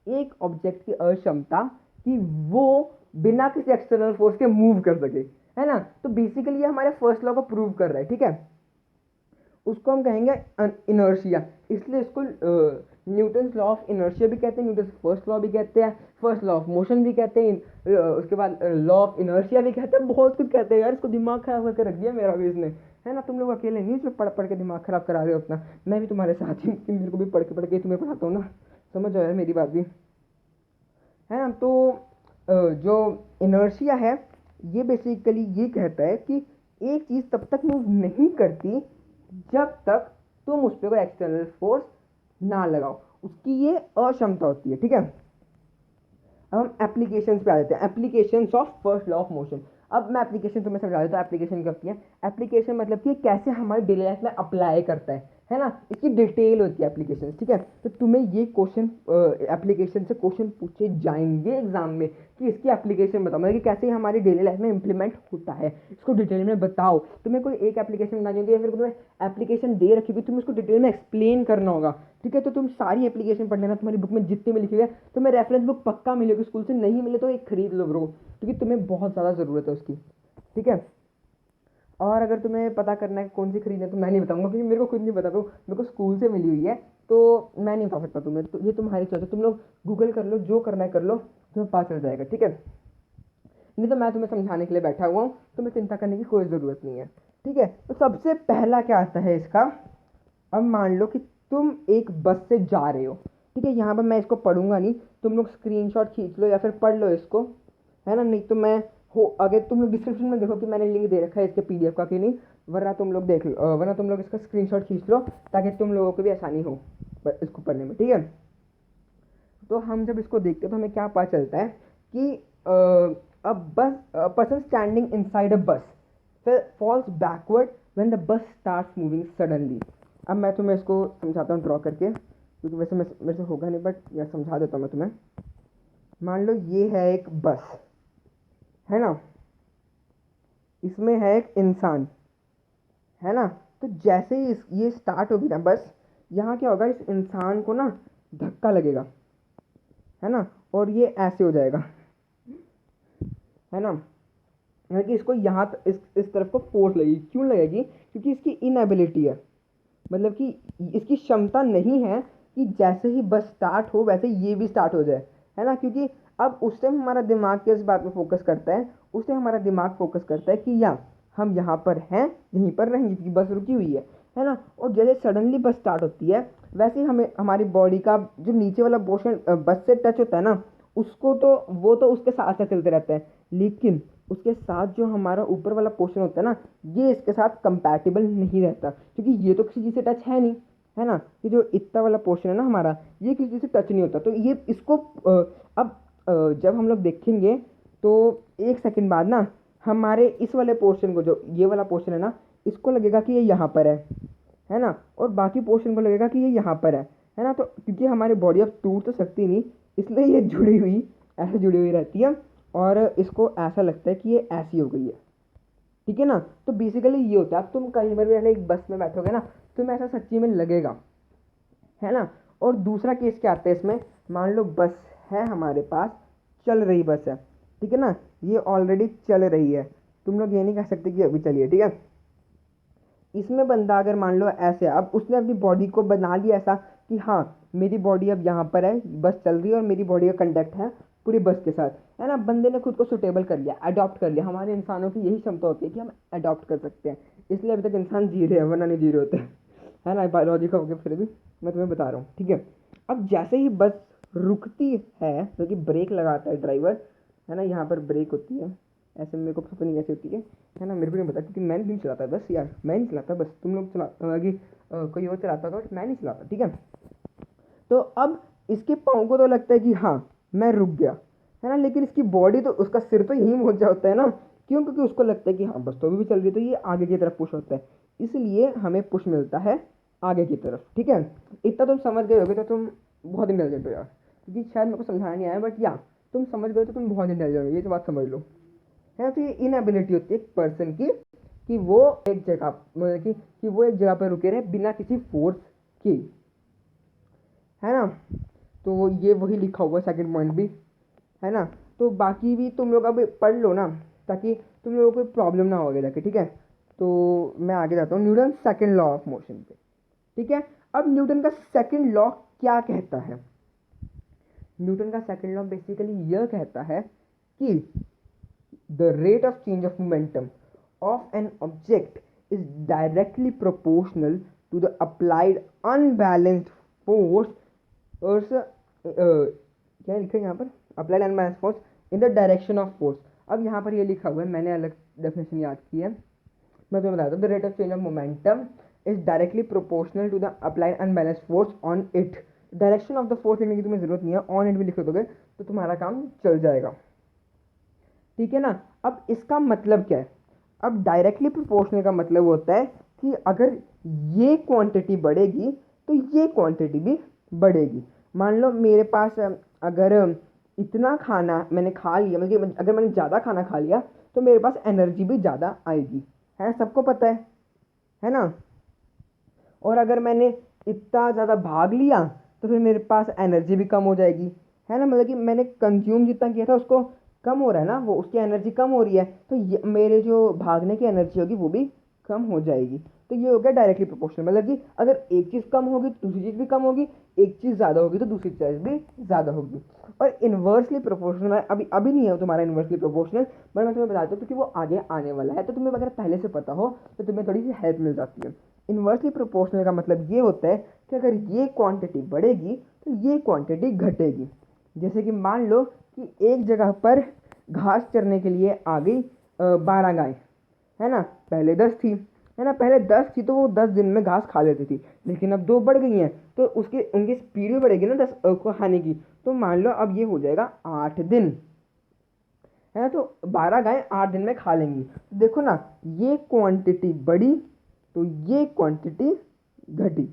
एक ऑब्जेक्ट की अक्षमता कि वो बिना किसी एक्सटर्नल फोर्स के मूव कर सके, है ना। तो बेसिकली ये हमारे फर्स्ट लॉ को प्रूव कर रहा है, ठीक है। उसको हम कहेंगे इनर्शिया, इसलिए इसको न्यूटन्स लॉ ऑफ इनर्शिया भी कहते हैं, न्यूटन्स फर्स्ट लॉ भी कहते हैं, फर्स्ट लॉ ऑफ मोशन भी कहते हैं, उसके बाद लॉ ऑफ इनर्शिया भी कहते हैं, बहुत कुछ कहते हैं यार। इसको दिमाग खराब करके रख दिया मेरा भी इसने, है ना। तुम लोग अकेले नहीं इसमें पढ़ पढ़ के दिमाग खराब करा रहे हो अपना, मैं भी तुम्हारे साथ ही, कि मेरे को भी पढ़ के तुम्हें पढ़ाता हूँ ना, समझ जाओ यार मेरी बात भी, है ना। तो जो इनर्शिया है ये बेसिकली ये कहता है कि एक चीज़ तब तक मूव नहीं करती जब तक तुम उस पर कोई एक्सटर्नल फोर्स ना लगाओ, उसकी ये अक्षमता होती है, ठीक है। अब हम एप्लीकेशंस पे आ जाते हैं, applications of first law of motion. अब मैं एप्लीकेशन तुम्हें समझा देता हूँ, एप्लीकेशन क्या होती है। एप्लीकेशन मतलब कि कैसे हमारी डेली लाइफ में अप्लाई करता है ना, इसकी डिटेल होती है एप्लीकेशन, ठीक है। तो तुम्हें ये क्वेश्चन एप्लीकेशन से क्वेश्चन पूछे जाएंगे एग्जाम में कि इसकी एप्लीकेशन बताओ, मतलब कि कैसे हमारी डेली लाइफ में इंप्लीमेंट होता है, इसको डिटेल में बताओ। तुम्हें कोई एक एप्लीकेशन बनानी होगी या फिर तुम्हें एप्लीकेशन दे रखी होगी, तुम्हें उसको डिटेल में एक्सप्लेन करना होगा, ठीक है। तो तुम सारी एप्लीकेशन पढ़ लेना, तुम्हारी बुक में जितने में लिखी हुई है, तुम्हें रेफरेंस बुक पक्का मिलेगी स्कूल से, नहीं मिले तो एक खरीद लो ब्रो, क्योंकि तुम्हें बहुत ज़्यादा ज़रूरत है उसकी, ठीक है। और अगर तुम्हें पता करना है कौन सी खरीदना है तो मैं नहीं बताऊंगा, क्योंकि मेरे को खुद नहीं पता, तो मेरे को स्कूल से मिली हुई है, तो मैं नहीं बता सकता तुम्हें, तो ये तुम्हारी चॉइस है, तुम लोग गूगल कर लो, जो करना है कर लो, तुम्हें पता चल जाएगा, ठीक है। नहीं तो मैं तुम्हें समझाने के लिए बैठा हुआ हूँ, तुम्हें चिंता करने की कोई ज़रूरत नहीं है, ठीक है। तो सबसे पहला क्या आता है इसका, अब मान लो कि तुम एक बस से जा रहे हो, ठीक है। यहाँ पर मैं इसको पढ़ूंगा नहीं, तुम लोग स्क्रीनशॉट खींच लो या फिर पढ़ लो इसको, है ना। नहीं तो मैं हो, अगर तुम लोग डिस्क्रिप्शन में देखो कि मैंने लिंक दे रखा है इसके पीडीएफ का कि नहीं, वरना तुम लोग देख लो, वरना तुम लोग इसका स्क्रीनशॉट खींच लो, ताकि तुम लोगों को भी आसानी हो इसको पढ़ने में, ठीक है। तो हम जब इसको देखते हैं तो हमें क्या पता चलता है कि अ बस person standing inside a bus falls backward when the bus starts moving suddenly. अब मैं तुम्हें इसको समझाता हूँ ड्रॉ करके, क्योंकि वैसे मेरे से होगा नहीं, बट यार समझा देता हूँ मैं तुम्हें। मान लो ये है एक बस, है ना, इसमें है एक इंसान, है ना। तो जैसे ही ये स्टार्ट होगी ना बस, यहाँ क्या होगा, इस इंसान को ना धक्का लगेगा, है ना, और ये ऐसे हो जाएगा, है ना। यानी कि इसको यहाँ इस तरफ को फोर्स लगेगी, क्यों लगेगी, क्योंकि इसकी इनएबिलिटी है, मतलब कि इसकी क्षमता नहीं है कि जैसे ही बस स्टार्ट हो वैसे ये भी स्टार्ट हो जाए, है ना। क्योंकि अब उस टाइम हमारा दिमाग किस बात पे फोकस करता है, उस टाइम हमारा दिमाग फोकस करता है कि या हम यहाँ पर हैं, यहीं पर रहेंगे क्योंकि बस रुकी हुई है ना। और जैसे सडनली बस स्टार्ट होती है, वैसे ही हमें हमारी बॉडी का जो नीचे वाला पोर्शन बस से टच होता है ना, उसको तो वो तो उसके साथ साथ चलते रहता है, लेकिन उसके साथ जो हमारा ऊपर वाला पोर्शन होता है ना, ये इसके साथ कंपैटिबल नहीं रहता, क्योंकि ये तो किसी चीज़ से टच है नहीं, है ना। ये जो इतना वाला पोर्शन है ना हमारा, ये किसी चीज़ से टच नहीं होता, तो ये इसको अब जब हम लोग देखेंगे तो एक सेकंड बाद ना हमारे इस वाले पोर्शन को, जो ये वाला पोर्शन है ना, इसको लगेगा कि ये यहाँ पर है ना, और बाकी पोर्शन को लगेगा कि ये यहाँ पर है ना। तो क्योंकि हमारी बॉडी अब टूट तो सकती नहीं, इसलिए ये जुड़ी हुई, ऐसे जुड़ी हुई रहती है, और इसको ऐसा लगता है कि ये ऐसी हो गई है, ठीक है ना। तो बेसिकली ये होता है, अब तुम कहीं पर भी एक बस में बैठोगे ना, तुम्हें ऐसा सच्ची में लगेगा, है ना। और दूसरा केस क्या आता है इसमें, मान लो बस है हमारे पास, चल रही बस है, ठीक है ना, ये ऑलरेडी चल रही है, तुम लोग ये नहीं कह सकते कि अभी चलिए, ठीक है। इसमें बंदा अगर मान लो ऐसे, अब उसने अपनी बॉडी को बना लिया ऐसा कि हाँ मेरी बॉडी अब यहाँ पर है, बस चल रही है और मेरी बॉडी का कंडक्ट है पूरी बस के साथ, है ना। बंदे ने खुद को सुटेबल कर लिया, अडॉप्ट कर लिया। हमारे इंसानों की यही क्षमता होती है कि हम अडॉप्ट कर सकते हैं, इसलिए अभी तक इंसान जी रहे हैं, वरना नहीं जी रहे होते, है ना। बायोलॉजी का हो गया, फिर भी मैं तुम्हें बता रहा हूँ, ठीक है। अब जैसे ही बस रुकती है, जो कि ब्रेक लगाता है ड्राइवर, है ना, यहाँ पर ब्रेक होती है, ऐसे मेरे को पता नहीं कैसे होती है ना, मेरे को नहीं पता, क्योंकि मैंने नहीं चलाता बस यार, मैं नहीं चलाता बस, तुम लोग चला कि कोई और चलाता होगा, बट मैं नहीं चलाता, ठीक है। तो अब इसके पाँव को तो लगता है कि हाँ मैं रुक गया, है ना, लेकिन इसकी बॉडी तो, उसका सिर तो यहीं पहुंच जाता है ना, क्यों, क्योंकि उसको लगता है कि हाँ बस तो अभी भी चल रही है, तो ये आगे की तरफ पुश होता है, इसलिए हमें पुश मिलता है आगे की तरफ, ठीक है। इतना तुम समझ गए होगे तो तुम बहुत इंटेलिजेंट हो यार, क्योंकि शायद मेरे को समझाना नहीं आया, बट या तुम समझ गए तो तुम बहुत इंटेलिजेंट हो, ये तो बात समझ लो, है। तो ये इनएबिलिटी होती है एक पर्सन की, कि वो एक जगह, मतलब कि वो एक जगह पर रुके रहे बिना किसी फोर्स की, है ना। तो ये वही लिखा हुआ है सेकंड पॉइंट भी, है ना। तो बाकी भी तुम लोग अब पढ़ लो ना, ताकि तुम लोगों को प्रॉब्लम ना हो आगे जाके, ठीक है। तो मैं आगे जाता हूँ Newton second law of motion पे, ठीक है। अब न्यूटन का सेकंड लॉ क्या कहता है, न्यूटन का सेकंड लॉ बेसिकली यह कहता है कि the rate of change of momentum of an object is directly proportional to the applied unbalanced force क्या लिखा है यहाँ पर, applied unbalance force in the direction of force. अब यहाँ पर ये लिखा हुआ है, मैंने अलग डेफिनेशन याद की है, मैं तुम्हें बताता हूँ। The rate of change of momentum is directly proportional to the applied unbalance force on it. Direction of the force लिखने की तुम्हें जरूरत नहीं है, ऑन इट भी लिख दोगे तो तुम्हारा काम चल जाएगा, ठीक है ना। अब इसका मतलब क्या है, अब डायरेक्टली प्रोपोर्शनल का मतलब होता है कि अगर ये क्वांटिटी बढ़ेगी तो ये क्वांटिटी भी बढ़ेगी। मान लो मेरे पास अगर इतना खाना मैंने खा लिया, मतलब अगर मैंने ज़्यादा खाना खा लिया तो मेरे पास एनर्जी भी ज़्यादा आएगी, है, सबको पता है ना। और अगर मैंने इतना ज़्यादा भाग लिया तो फिर मेरे पास एनर्जी भी कम हो जाएगी, है ना। मतलब कि मैंने कंज्यूम जितना किया था उसको कम हो रहा है ना, वो उसकी एनर्जी कम हो रही है, तो मेरे जो भागने की एनर्जी होगी वो भी कम हो जाएगी। तो ये हो गया डायरेक्टली प्रोपोर्शनल, मतलब कि अगर एक चीज़ कम होगी तो दूसरी चीज़ भी कम होगी, एक चीज़ ज़्यादा होगी तो दूसरी चीज़ भी ज़्यादा होगी। और इन्वर्सली प्रोपोर्शनल अभी अभी नहीं है तुम्हारा इन्वर्सली प्रोपोर्शनल, बट मैं तुम्हें बताता हूँ क्योंकि वो आगे आने वाला है, तो तुम्हें अगर पहले से पता हो तो तुम्हें थोड़ी सी हेल्प मिल जाती है। इन्वर्सली प्रोपोर्शनल का मतलब ये होता है कि अगर ये क्वांटिटी बढ़ेगी तो ये क्वांटिटी घटेगी। जैसे कि मान लो कि एक जगह पर घास चरने के लिए आ गई 12 गाय, है ना, पहले 10 थी, है ना, पहले 10 थी तो वो 10 दिन में घास खा लेती थी, लेकिन अब 2 बढ़ गई हैं तो उसके उनकी स्पीड भी बढ़ेगी ना 10 को खाने की, तो मान लो अब ये हो जाएगा 8 दिन, है ना, तो 12 गाय 8 दिन में खा लेंगी। तो देखो ना, ये क्वांटिटी बढ़ी तो ये क्वांटिटी घटी,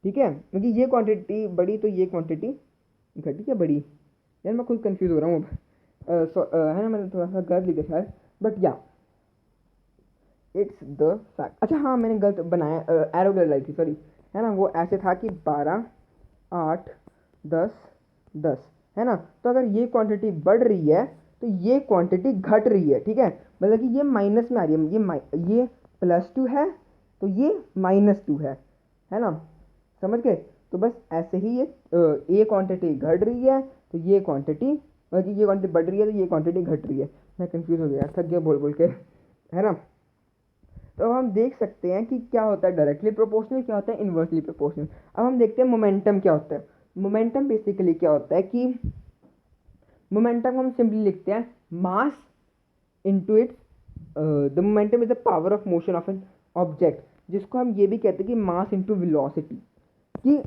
ठीक है, क्योंकि ये क्वांटिटी बढ़ी तो ये क्वांटिटी घटी क्या बढ़ी, यार मैं खुद कंफ्यूज हो रहा हूँ अब, है ना, मैंने थोड़ा सा गलत लिखा शायद, बट या इट्स द फैक्ट। अच्छा हाँ, मैंने गलत बनाया, एरो गलत लाई थी, सॉरी, है ना, वो ऐसे था कि 12 8 10 10, है ना, तो अगर ये क्वांटिटी बढ़ रही है तो ये क्वांटिटी घट रही है, ठीक है, मतलब कि ये माइनस में आ रही है, ये +2 है तो ये -2 है ना, समझ गए। तो बस ऐसे ही ये क्वांटिटी घट रही है तो ये क्वांटिटी, मतलब कि ये क्वांटिटी बढ़ रही है तो ये क्वांटिटी घट रही है। मैं कंफ्यूज हो गया, थक गया बोल बोल के, है ना। तो हम देख सकते हैं कि क्या होता है डायरेक्टली प्रोपोर्शनल, क्या होता है इन्वर्सली प्रोपोर्शनल। अब हम देखते हैं मोमेंटम क्या होता है। मोमेंटम बेसिकली क्या होता है कि मोमेंटम हम सिंपली लिखते हैं mass into its, the momentum is the power of motion of an object, जिसको हम ये भी कहते हैं कि मास इनटू वेलोसिटी, कि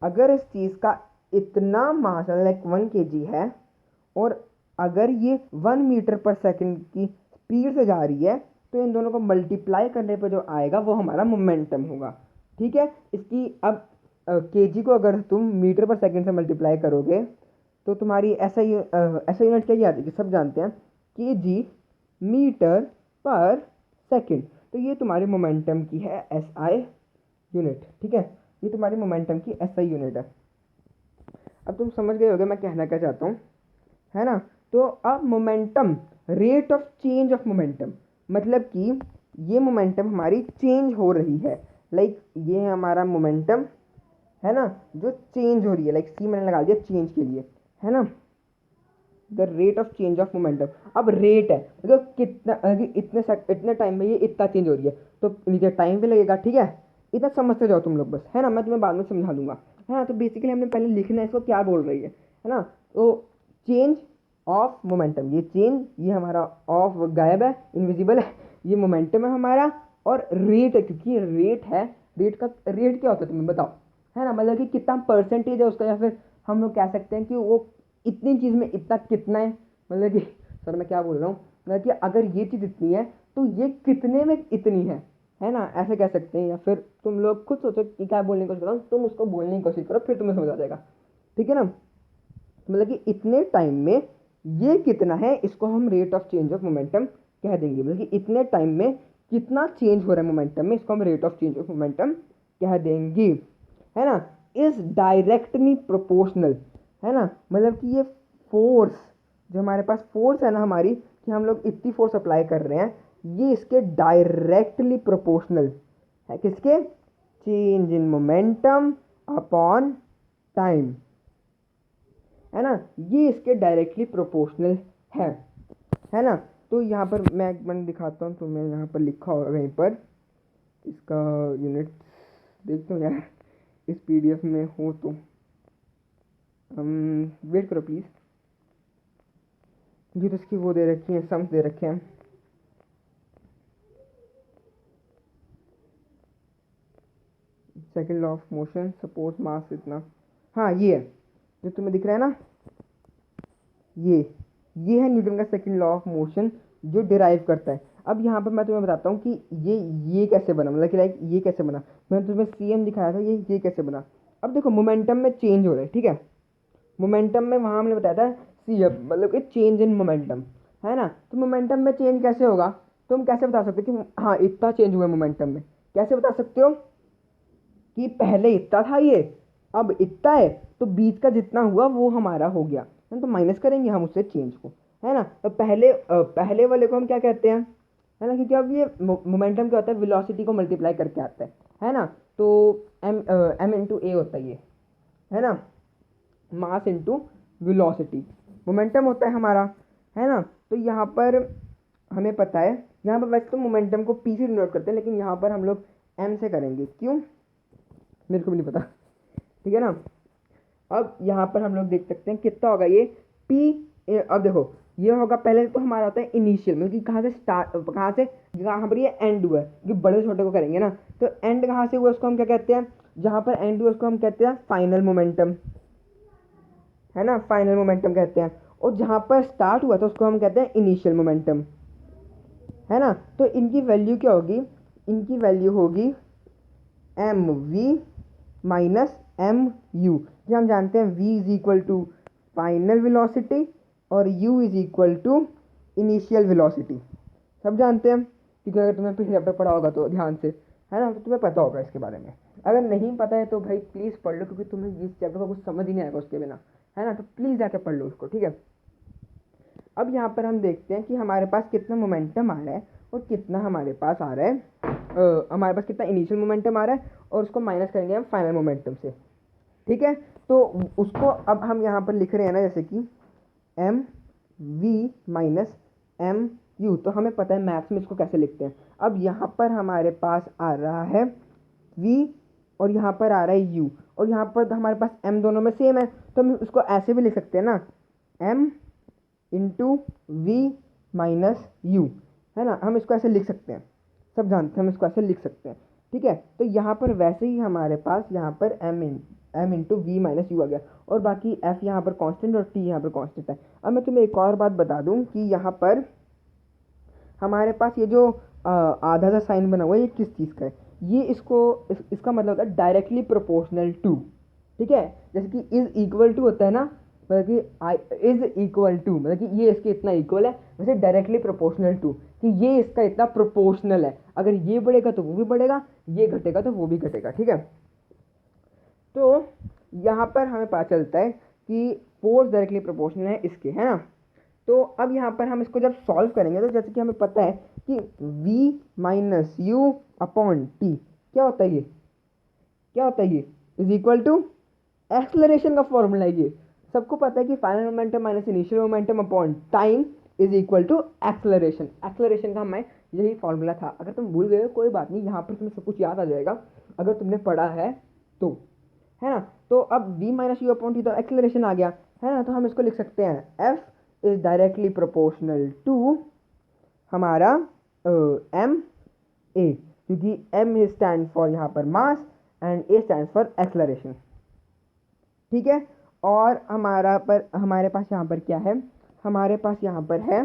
अगर इस चीज़ का इतना मास लाइक 1 kg है और अगर ये 1 मीटर पर सेकंड की स्पीड से जा रही है तो इन दोनों को मल्टीप्लाई करने पर जो आएगा वो हमारा मोमेंटम होगा, ठीक है। इसकी अब केजी को अगर तुम मीटर पर सेकंड से मल्टीप्लाई करोगे तो तुम्हारी ऐसा यूनिट क्या आती है, सब जानते हैं, केजी मीटर पर सेकंड, तो ये तुम्हारी मोमेंटम की है एसआई यूनिट, ठीक है, ये तुम्हारी मोमेंटम की एसआई यूनिट है। अब तुम समझ गए होगे मैं कहना क्या चाहता हूँ, है ना। तो अब momentum, rate of change of momentum, मतलब कि ये मोमेंटम हमारी चेंज हो रही है, लाइक ये है हमारा मोमेंटम, है ना, जो चेंज हो रही है, लाइक सी मैंने लगा दिया चेंज के लिए, है ना, the rate of change of momentum. अब रेट है मतलब कितना, इतने टाइम में ये इतना चेंज हो रही है, तो नीचे टाइम भी लगेगा, ठीक है, इतना समझते जाओ तुम लोग बस, है ना, मैं तुम्हें बाद में समझा दूंगा, है ना। तो बेसिकली हमने पहले लिखना है इसको क्या बोल रही है ना, तो चेंज ऑफ मोमेंटम, ये चेंज, ये हमारा ऑफ गायब है, इनविजिबल है, ये मोमेंटम है हमारा, और रेट है, क्योंकि रेट है, रेट का रेट क्या होता है तुम्हें बताओ, है ना, मतलब कि कितना परसेंटेज है उसका, या फिर हम लोग कह सकते हैं कि वो इतनी चीज़ में इतना कितना है, मतलब कि सर मैं क्या बोल रहा हूँ, मतलब कि अगर ये चीज़ इतनी है तो ये कितने में इतनी है ना, ऐसे कह सकते हैं। या फिर तुम लोग खुद सोचो कि क्या बोलने की कोशिश करो, तुम उसको बोलने की कोशिश करो फिर तुम्हें समझ आ जाएगा, ठीक है ना। मतलब कि इतने टाइम में ये कितना है, इसको हम rate of change of momentum कह देंगे, मतलब कि इतने टाइम में कितना चेंज हो रहा है मोमेंटम में, इसको हम rate of change of momentum कह देंगे, है ना। इज डायरेक्टली प्रोपोर्शनल, है ना, मतलब कि ये फोर्स, जो हमारे पास फोर्स है ना हमारी, कि हम लोग इतनी फोर्स अप्लाई कर रहे हैं, ये इसके डायरेक्टली प्रोपोर्शनल है, किसके, change in momentum upon time, है ना, ये इसके डायरेक्टली प्रोपोर्शनल है ना। तो यहाँ पर मैं दिखाता हूँ, तो मैं यहाँ पर लिखा होगा कहीं पर इसका यूनिट, देखते हो यार इस पीडीएफ में हो तो, वेट करो प्लीज़, जो तो इसकी वो दे रखी है, सम्स दे रखे हैं, second law of motion suppose mass इतना, हाँ ये है जो तुम्हें दिख रहा है ना, ये है न्यूटन का सेकंड लॉ ऑफ मोशन जो डिराइव करता है। अब यहाँ पर मैं तुम्हें बताता हूँ कि ये कैसे बना, मतलब कि लाइक ये कैसे बना, मैंने तुम्हें सीएम दिखाया था, ये कैसे बना। अब देखो मोमेंटम में चेंज हो रहा है, ठीक है, मोमेंटम में वहाँ हमने बताया था सी एफ, मतलब कि चेंज इन मोमेंटम, है ना। तो मोमेंटम में चेंज कैसे होगा, तुम कैसे बता सकते हो कि हाँ इतना चेंज हुआ है मोमेंटम में, कैसे बता सकते हो कि पहले इतना था ये अब इतना है, तो बीच का जितना हुआ वो हमारा हो गया, तो माइनस करेंगे हम उससे चेंज को, है ना। तो पहले वाले को हम क्या कहते हैं, है ना, क्योंकि अब ये मोमेंटम क्या होता है, वेलोसिटी को मल्टीप्लाई करके आता है ना। तो एम इंटू ए होता है ये, है ना, मास इंटू वेलोसिटी मोमेंटम होता है हमारा, है ना। तो यहाँ पर हमें पता है, यहाँ पर वैसे तो मोमेंटम को पी से डिनोट करते हैं, लेकिन यहाँ पर हम लोग एम से करेंगे, क्यों मेरे को भी नहीं पता, ठीक है ना। अब यहाँ पर हम लोग देख सकते हैं कितना होगा ये पी। अब देखो ये होगा, पहले तो हमारा होता है इनिशियल, मतलब कि कहाँ से स्टार्ट, कहाँ से, यहाँ पर ये एंड हुआ है, कि बड़े से छोटे को करेंगे ना, तो एंड कहाँ से हुआ उसको हम क्या कहते हैं, जहाँ पर एंड हुआ उसको हम कहते हैं फाइनल मोमेंटम, है ना, फाइनल मोमेंटम कहते हैं। और जहाँ पर स्टार्ट हुआ था उसको हम कहते हैं इनिशियल मोमेंटम, है ना। तो इनकी वैल्यू क्या होगी, इनकी वैल्यू होगी M V minus M U. ये हम जानते हैं v is equal to final velocity और u is equal to initial velocity, सब जानते हैं, क्योंकि अगर तुम्हें पिछले चैप्टर पढ़ा होगा तो ध्यान से, है ना, तो तुम्हें पता होगा इसके बारे में। अगर नहीं पता है तो भाई प्लीज़ पढ़ लो, क्योंकि तुम्हें इस चैप्टर का कुछ समझ ही नहीं आएगा उसके बिना, है ना। तो प्लीज़ जाके पढ़ लो उसको, ठीक है। अब यहाँ पर हम देखते हैं कि हमारे पास कितना मोमेंटम आ रहा है और कितना हमारे पास आ रहा है, हमारे पास कितना इनिशियल मोमेंटम आ रहा है, और उसको माइनस करेंगे हम फाइनल मोमेंटम से, ठीक है। तो उसको अब हम यहाँ पर लिख रहे हैं ना, जैसे कि M V minus M U. तो हमें पता है मैथ्स में इसको कैसे लिखते हैं। अब यहाँ पर हमारे पास आ रहा है वी और यहाँ पर आ रहा है यू, और यहाँ पर हमारे पास एम दोनों में सेम है, तो हम इसको ऐसे भी लिख सकते हैं ना, M into V minus U, है ना, हम इसको ऐसे लिख सकते हैं, सब जानते हैं हम इसको ऐसे लिख सकते हैं, ठीक है। तो यहाँ पर वैसे ही हमारे पास यहाँ पर M into V minus U आ गया, और बाकी एफ यहाँ पर कांस्टेंट और टी यहाँ पर कांस्टेंट है। अब मैं तुम्हें एक और बात बता दूँ कि यहाँ पर हमारे पास ये जो आधा सा साइन बना हुआ है, ये किस चीज़ का है, ये इसका मतलब होता है डायरेक्टली प्रोपोर्शनल टू, ठीक है। जैसे कि इज इक्वल टू होता है ना, मतलब कि इज इक्वल टू मतलब कि ये इसके इतना इक्वल है, वैसे डायरेक्टली प्रोपोर्शनल टू कि ये इसका इतना प्रोपोर्शनल है, अगर ये बढ़ेगा तो वो भी बढ़ेगा, ये घटेगा तो वो भी घटेगा, ठीक है। तो यहाँ पर हमें पता चलता है कि फोर्स डायरेक्टली प्रोपोर्शनल है इसके, है ना। तो अब यहाँ पर हम इसको जब सॉल्व करेंगे, तो जैसे कि हमें पता है कि v minus U upon T क्या होता है, ये क्या होता है, ये इज इक्वल टू एक्सलरेशन का फॉर्मूला है। ये सबको पता है कि final momentum minus initial momentum upon time is equal to acceleration. Acceleration का हमें यही फॉर्मूला था। अगर तुम भूल गए हो कोई बात नहीं, यहाँ पर तुम्हें सब कुछ याद आ जाएगा अगर तुमने पढ़ा है तो, है ना। तो अब v minus U upon T तो एक्सलरेशन आ गया, है ना। तो हम इसको लिख सकते हैं f is directly proportional to हमारा एम ए, क्योंकि m स्टैंड फॉर यहाँ पर mass and a stand for acceleration, ठीक है। और हमारे पास यहाँ पर क्या है, हमारे पास यहाँ पर है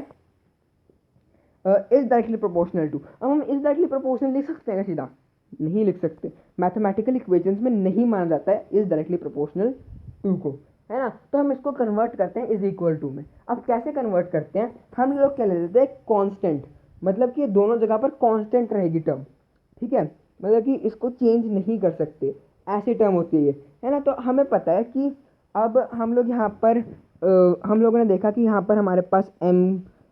इज डायरेक्टली प्रोपोर्शनल टू। अब हम इज डायरेक्टली प्रोपोर्शनल लिख सकते हैं सीधा, नहीं लिख सकते, मैथमेटिकल इक्वेशंस में नहीं माना जाता है इज डायरेक्टली प्रोपोर्शनल टू को, है ना। तो हम इसको कन्वर्ट करते हैं इज इक्वल टू में। अब कैसे कन्वर्ट करते हैं, हम लोग क्या ले लेते हैं कांस्टेंट, मतलब कि दोनों जगह पर कांस्टेंट रहेगी टर्म, ठीक है, मतलब कि इसको चेंज नहीं कर सकते, ऐसी टर्म होती है ये, है ना। तो हमें पता है कि अब हम लोग यहाँ पर हम लोगों ने देखा कि यहाँ पर हमारे पास m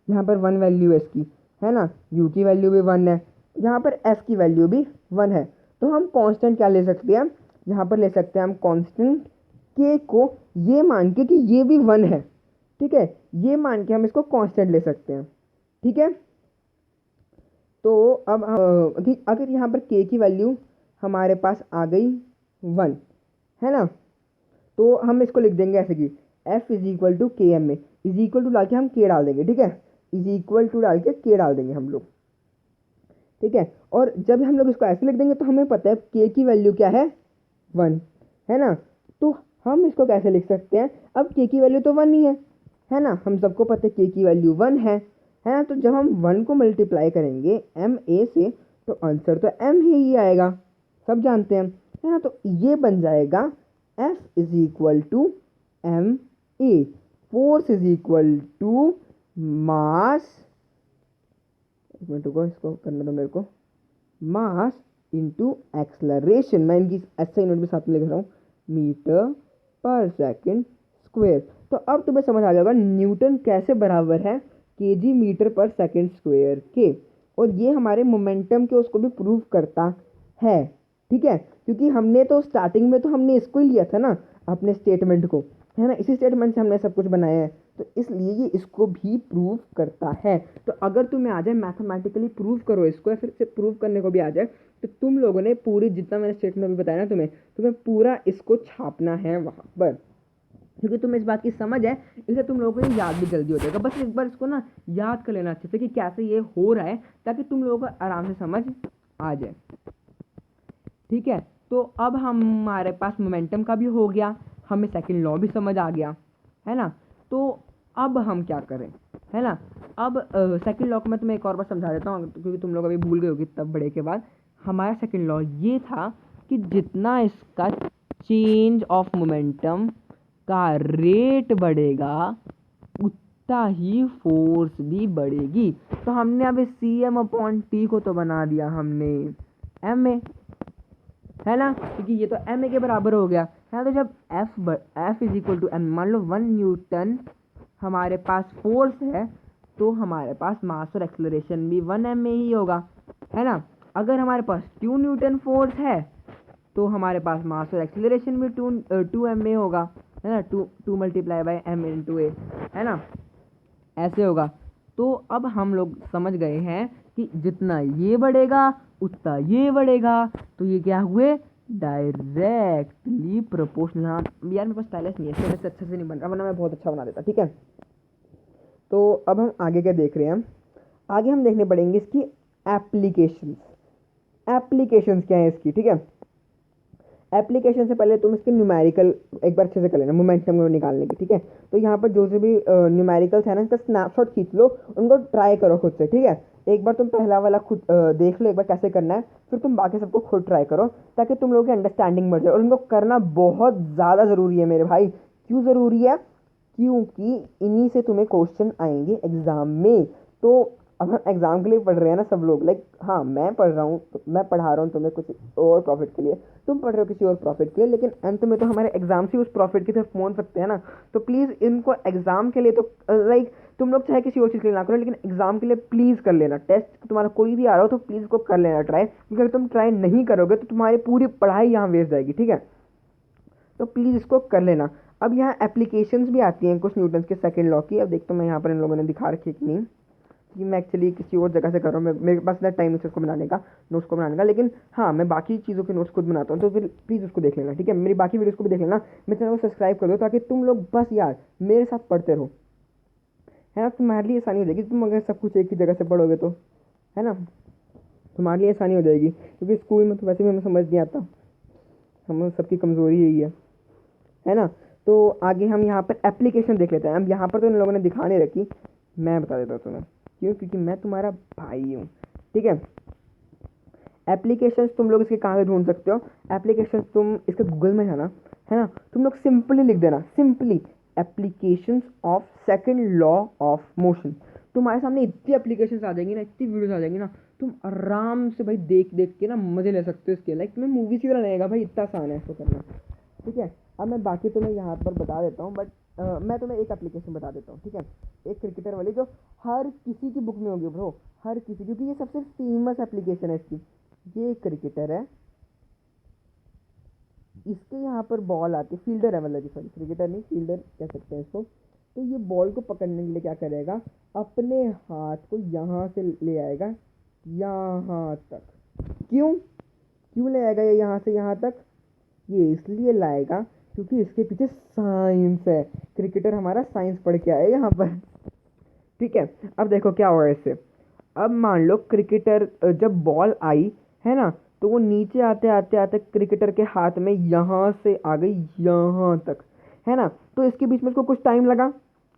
यहाँ पर 1 वैल्यू है इसकी, है ना, u की वैल्यू भी 1 है, यहाँ पर f की वैल्यू भी 1 है। तो हम कांस्टेंट क्या ले सकते हैं, यहाँ पर ले सकते हैं हम कांस्टेंट k को ये मान के कि ये भी 1 है, ठीक है, ये मान के हम इसको कांस्टेंट ले सकते हैं, ठीक है। तो अब अगर यहाँ पर k की वैल्यू हमारे पास आ गई 1, है ना, तो हम इसको लिख देंगे ऐसे कि f इज इक्वल टू के एम में इज इक्वल टू डाल के हम k डाल देंगे, ठीक है, इज इक्वल टू डाल के k डाल देंगे हम लोग, ठीक है। और जब हम लोग इसको ऐसे लिख देंगे तो हमें पता है k की वैल्यू क्या है 1, है ना। तो हम इसको कैसे लिख सकते हैं, अब k की वैल्यू तो 1 ही है ना, हम सबको पता है k की वैल्यू 1 है ना। तो जब हम 1 को मल्टीप्लाई करेंगे एम ए से तो आंसर तो m ही आएगा, सब जानते हैं, है ना। तो ये बन जाएगा F is equal to M A, force is equal to mass, एक मिनट को इसको करने दो मेरे को, मास इंटू एक्सलरेशन, मैं इनकी ऐसे यूनिट भी साथ में लिख रहा हूँ, मीटर पर सेकेंड स्क्वेयर। तो अब तुम्हें समझ आ जाएगा न्यूटन कैसे बराबर है KG metre per second square के, और ये हमारे मोमेंटम के उसको भी प्रूव करता है। ठीक है, क्योंकि हमने तो स्टार्टिंग में तो हमने इसको ही लिया था ना, अपने स्टेटमेंट को, है ना, इसी स्टेटमेंट से हमने सब कुछ बनाया है, तो इसलिए ये इसको भी प्रूव करता है। तो अगर तुम्हें आ जाए मैथमेटिकली प्रूव करो इसको, या फिर से प्रूव करने को भी आ जाए, तो तुम लोगों ने पूरी जितना मैंने स्टेटमेंट अभी बताया ना तुम्हें पूरा इसको छापना है वहाँ पर, क्योंकि तुम्हें इस बात की समझ है, इसलिए तुम लोगों को ये याद भी जल्दी हो जाएगा। बस एक बार इसको ना याद कर लेना अच्छे से कि कैसे ये हो रहा है, ताकि तुम लोगों को आराम से समझ आ जाए। ठीक है, तो अब हमारे पास मोमेंटम का भी हो गया, हमें सेकंड लॉ भी समझ आ गया, है ना। तो अब हम क्या करें, है ना। अब सेकंड लॉ को मैं तुम्हें एक और बार समझा देता हूँ, क्योंकि तुम लोग अभी भूल गए होगी तब बड़े के बाद। हमारा सेकंड लॉ ये था कि जितना इसका चेंज ऑफ मोमेंटम का रेट बढ़ेगा उतना ही फोर्स भी बढ़ेगी। तो हमने अब CM/T को तो बना दिया हमने MA, है ना, क्योंकि ये तो MA के बराबर हो गया है। तो जब F is equal to M, मान लो 1 न्यूटन हमारे पास फोर्स है, तो हमारे पास मास और एक्सेलरेशन भी 1 MA ही होगा, है ना। अगर हमारे पास 2 न्यूटन फोर्स है, तो हमारे पास मास और एक्सेलरेशन भी 2 MA होगा, है ना, 2 multiply by M into A, है ना, ऐसे होगा। तो अब हम लोग समझ गए हैं कि जितना ये बढ़ेगा उतना ये बढ़ेगा, तो ये क्या हुए, डायरेक्टली प्रोपोर्शनल। हाँ यार, मेरे पास स्टाइलस नहीं है, इससे वैसे अच्छे से नहीं बन रहा, वरना मैं बहुत अच्छा बना देता। ठीक है, तो अब हम आगे क्या देख रहे हैं, आगे हम देखने पड़ेंगे इसकी एप्लीकेशंस। एप्लीकेशंस क्या है इसकी, ठीक है। एप्लीकेशन से पहले तुम इसके न्यूमेरिकल एक बार अच्छे से कर लेना, मोमेंटम को निकालने की। ठीक है, तो यहाँ पर जो भी न्यूमेरिकल्स है ना, इसका स्नैपशॉट खींच लो, उनको ट्राई करो खुद से। ठीक है, एक बार तुम पहला वाला खुद देख लो एक बार कैसे करना है, फिर तुम बाकी सबको खुद ट्राई करो, ताकि तुम लोगों की अंडरस्टैंडिंग बढ़ जाए। और उनको करना बहुत ज़्यादा ज़रूरी है मेरे भाई। क्यों ज़रूरी है, क्योंकि इन्हीं से तुम्हें क्वेश्चन आएंगे एग्जाम में। तो अब हम एग्जाम के लिए पढ़ रहे हैं ना सब लोग, लाइक हाँ मैं पढ़ रहा हूँ, तो मैं पढ़ा रहा हूँ तुम्हें कुछ और प्रॉफिट के लिए, तुम पढ़ रहे हो किसी और प्रॉफिट के लिए, लेकिन अंत में तो हमारे एग्जाम से उस प्रॉफिट की तरफ पहुँच सकते हैं ना। तो प्लीज़ इनको एग्जाम के लिए तो लाइक तुम लोग चाहे किसी और चीज़ के लिए ना करो, लेकिन एग्जाम के लिए प्लीज़ कर लेना। टेस्ट तुम्हारा कोई भी आ रहा हो तो प्लीज़ इसको कर लेना ट्राई, क्योंकि अगर तुम ट्राई नहीं करोगे तो तुम्हारी पूरी पढ़ाई यहाँ वेस्ट जाएगी। ठीक है, तो प्लीज़ इसको कर लेना। अब यहाँ एप्लीकेशंस भी आती हैं कुछ न्यूटन के सेकंड लॉ की। अब देखता हूँ मैं यहाँ पर इन लोगों ने दिखा रखी है कि नहीं, कि मैं एक्चुअली किसी और जगह से कर रहा हूँ, मेरे पास इतना टाइम नहीं उसको बनाने का, नोट्स को बनाने का, लेकिन हाँ मैं बाकी चीज़ों के नोट्स खुद बनाता हूँ, तो फिर प्लीज़ उसको देख लेना। ठीक है, मेरी बाकी वीडियोस को भी देख लेना, मेरे चैनल को सब्सक्राइब कर दो, ताकि तुम लोग बस यार मेरे साथ पढ़ते रहो, है ना। तुम्हारे लिए आसानी हो जाएगी, तुम अगर सब कुछ एक ही जगह से पढ़ोगे तो, है ना, तुम्हारे लिए आसानी हो जाएगी। क्योंकि स्कूल में तो वैसे भी हमें समझ नहीं आता, हम सबकी कमज़ोरी यही है ना। तो आगे हम यहाँ पर एप्लीकेशन देख लेते हैं। अब यहाँ पर तो इन लोगों ने दिखा नहीं रखी, मैं बता देता हूँ तुम्हें क्यों, क्योंकि मैं तुम्हारा भाई हूँ। ठीक है, एप्लीकेशंस तुम लोग इसके कहाँ से ढूंढ सकते हो, एप्लीकेशंस तुम इसके गूगल में है ना, तुम लोग सिंपली लिख देना, simply applications of second law of motion. तुम्हारे सामने इतनी एप्लीकेशंस आ जाएंगी ना, इतनी वीडियोस आ जाएंगी ना, तुम आराम से भाई देख देख के ना मज़े ले सकते हो इसके, लाइक तुम्हें मूवी की तरह लगेगा भाई, इतना आसान है इसको करना। ठीक है, अब मैं बाकी तुम्हें यहाँ पर बता देता हूँ, बट मैं तुम्हें एक एप्लीकेशन बता देता हूँ। ठीक है, एक क्रिकेटर वाली जो हर किसी की बुक में होगी ब्रो, हर किसी, क्योंकि ये सबसे फेमस एप्लीकेशन है इसकी। ये एक क्रिकेटर है, इसके यहाँ पर बॉल आती है, फील्डर है मतलब, सॉरी क्रिकेटर नहीं, फील्डर कह सकते हैं इसको। तो ये बॉल को पकड़ने के लिए क्या करेगा, अपने हाथ को यहाँ से ले आएगा यहाँ तक। क्यों क्यों ले आएगा ये यहाँ से यहाँ तक, ये इसलिए लाएगा क्योंकि इसके पीछे साइंस है। क्रिकेटर हमारा साइंस पढ़ के आया यहाँ पर। ठीक है, अब देखो क्या हुआ इससे। अब मान लो क्रिकेटर जब बॉल आई है ना, तो वो नीचे आते आते आते क्रिकेटर के हाथ में यहाँ से आ गई यहाँ तक, है ना। तो इसके बीच में इसको कुछ टाइम लगा,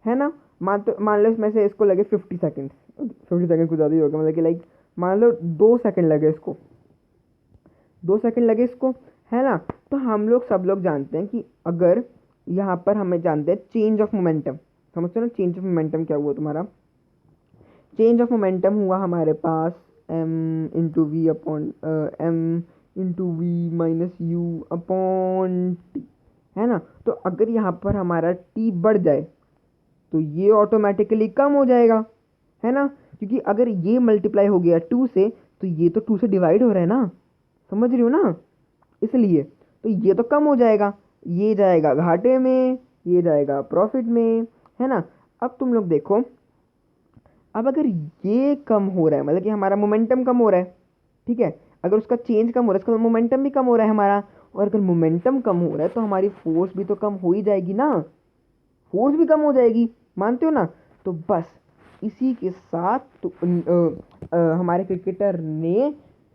है ना। मान लो इसमें से इसको लगे 50 सेकेंड, 50 सेकेंड कुछ ज़्यादा ही होगा, मतलब कि लाइक मान लो 2 सेकेंड लगे इसको, 2 सेकेंड लगे इसको, है ना। तो हम लोग सब लोग जानते हैं कि अगर यहाँ पर हमें जानते हैं चेंज ऑफ मोमेंटम, समझते हो ना, चेंज ऑफ मोमेंटम क्या हुआ तुम्हारा, चेंज ऑफ मोमेंटम हुआ हमारे पास m into V upon m into V minus U upon T, है ना। तो अगर यहाँ पर हमारा t बढ़ जाए तो ये ऑटोमेटिकली कम हो जाएगा, है ना, क्योंकि अगर ये मल्टीप्लाई हो गया 2 से तो ये तो 2 से डिवाइड हो रहा है ना, समझ रही हो ना, इसलिए तो ये तो कम हो जाएगा, ये जाएगा घाटे में, ये जाएगा प्रॉफिट में, है ना। अब तुम लोग देखो, अब अगर ये कम हो रहा है मतलब कि हमारा मोमेंटम कम हो रहा है, ठीक है, अगर उसका चेंज कम हो रहा है उसका मोमेंटम भी कम हो रहा है हमारा, और अगर मोमेंटम कम हो रहा है तो हमारी फोर्स भी तो कम हो ही जाएगी ना, फोर्स भी कम हो जाएगी, मानते हो ना। तो बस इसी के साथ तो हमारे क्रिकेटर ने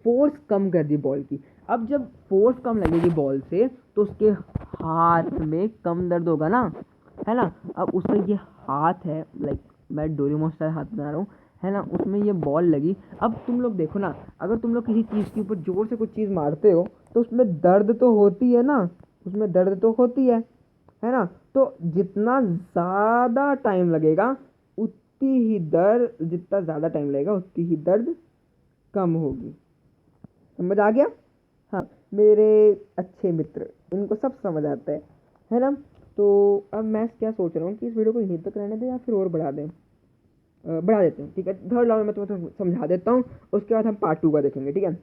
फोर्स कम कर दी बॉल की। अब जब फोर्स कम लगेगी बॉल से तो उसके हाथ में कम दर्द होगा ना, है ना। अब उसका ये हाथ है, लाइक मैं डोरेमोन स्टाइल हाथ बना रहा हूँ, है ना, उसमें ये बॉल लगी। अब तुम लोग देखो ना, अगर तुम लोग किसी चीज़ के ऊपर जोर से कुछ चीज़ मारते हो तो उसमें दर्द तो होती है ना, उसमें दर्द तो होती है ना। तो जितना ज़्यादा टाइम लगेगा उतनी ही दर्द, जितना ज़्यादा टाइम लगेगा उतनी ही दर्द कम होगी, समझ आ गया। हाँ मेरे अच्छे मित्र, इनको सब समझ आता है ना। तो अब मैं क्या सोच रहा हूँ कि इस वीडियो को यहीं तक रहने दें या फिर और बढ़ा दें, बढ़ा देते हैं, ठीक है। थर्ड लॉ में मैं तुम्हें समझा देता हूँ, उसके बाद हम पार्ट 2 का देखेंगे, ठीक है।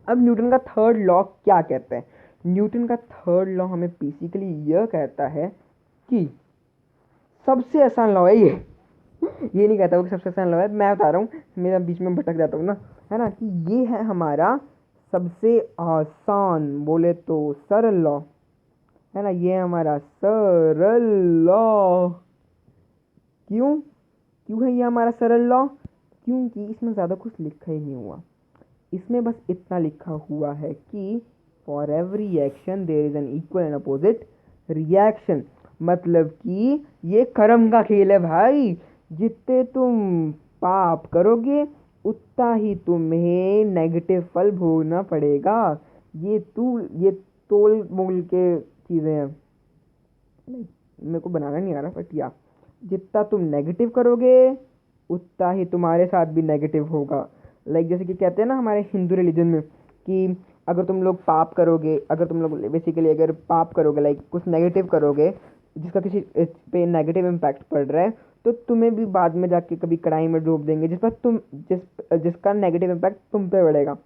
अब न्यूटन का थर्ड लॉ क्या कहता है? न्यूटन का थर्ड लॉ हमें बेसिकली यह कहता है कि सबसे आसान लॉ है ये नहीं कहता वो कि सबसे आसान लॉ है, मैं बता रहा हूँ, मेरा बीच में भटक जाता हूँ ना, है ना, कि ये है हमारा सबसे आसान, बोले तो सरल लॉ, है ना, ये है हमारा सरल लॉ। क्यों क्यों है ये हमारा सरल लॉ? क्योंकि इसमें ज़्यादा कुछ लिखा ही नहीं हुआ, इसमें बस इतना लिखा हुआ है कि for every action there is an equal and opposite reaction. मतलब कि ये कर्म का खेल है भाई, जितने तुम पाप करोगे उतना ही तुम्हें नेगेटिव फल भोगना पड़ेगा। ये तोल मोल के चीज़ें हैं, मेरे को बनाना नहीं आ रहा, बट या जितना तुम नेगेटिव करोगे उतना ही तुम्हारे साथ भी नेगेटिव होगा। लाइक जैसे कि कहते हैं ना हमारे हिंदू रिलीजन में कि अगर तुम लोग पाप करोगे, अगर तुम लोग बेसिकली अगर पाप करोगे, लाइक कुछ नेगेटिव करोगे जिसका किसी पे नेगेटिव इम्पैक्ट पड़ रहा है, तो तुम्हें भी बाद में जाके कभी कढ़ाई में डूब देंगे जिसका नेगेटिव इम्पैक्ट तुम पे पड़ेगा,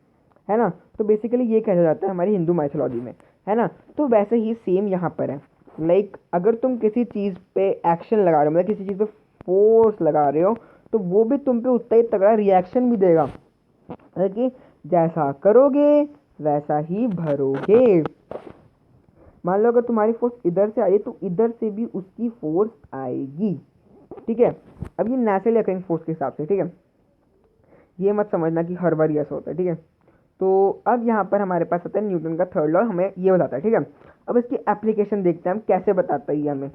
है ना। तो बेसिकली ये कहा जाता है हमारी हिंदू माइथोलॉजी में, है ना। तो वैसे ही सेम यहाँ पर है, लाइक अगर तुम किसी चीज़ पे एक्शन लगा रहे हो, मतलब किसी चीज़ पे फोर्स लगा रहे हो, तो वो भी तुम पे उतना ही तगड़ा रिएक्शन भी देगा, मतलब कि जैसा करोगे वैसा ही भरोगे। मान लो अगर तुम्हारी फोर्स इधर से आई तो इधर से भी उसकी फोर्स आएगी, ठीक है। अब ये नेचुरली अकरिंग फोर्स के हिसाब से, ठीक है, ये मत समझना कि हर बार ऐसा होता है, ठीक है। तो अब यहाँ पर हमारे पास आता है न्यूटन का थर्ड लॉ, हमें ये बताता है, ठीक है। अब इसकी एप्लीकेशन देखते हैं हम कैसे बताता है ये हमें,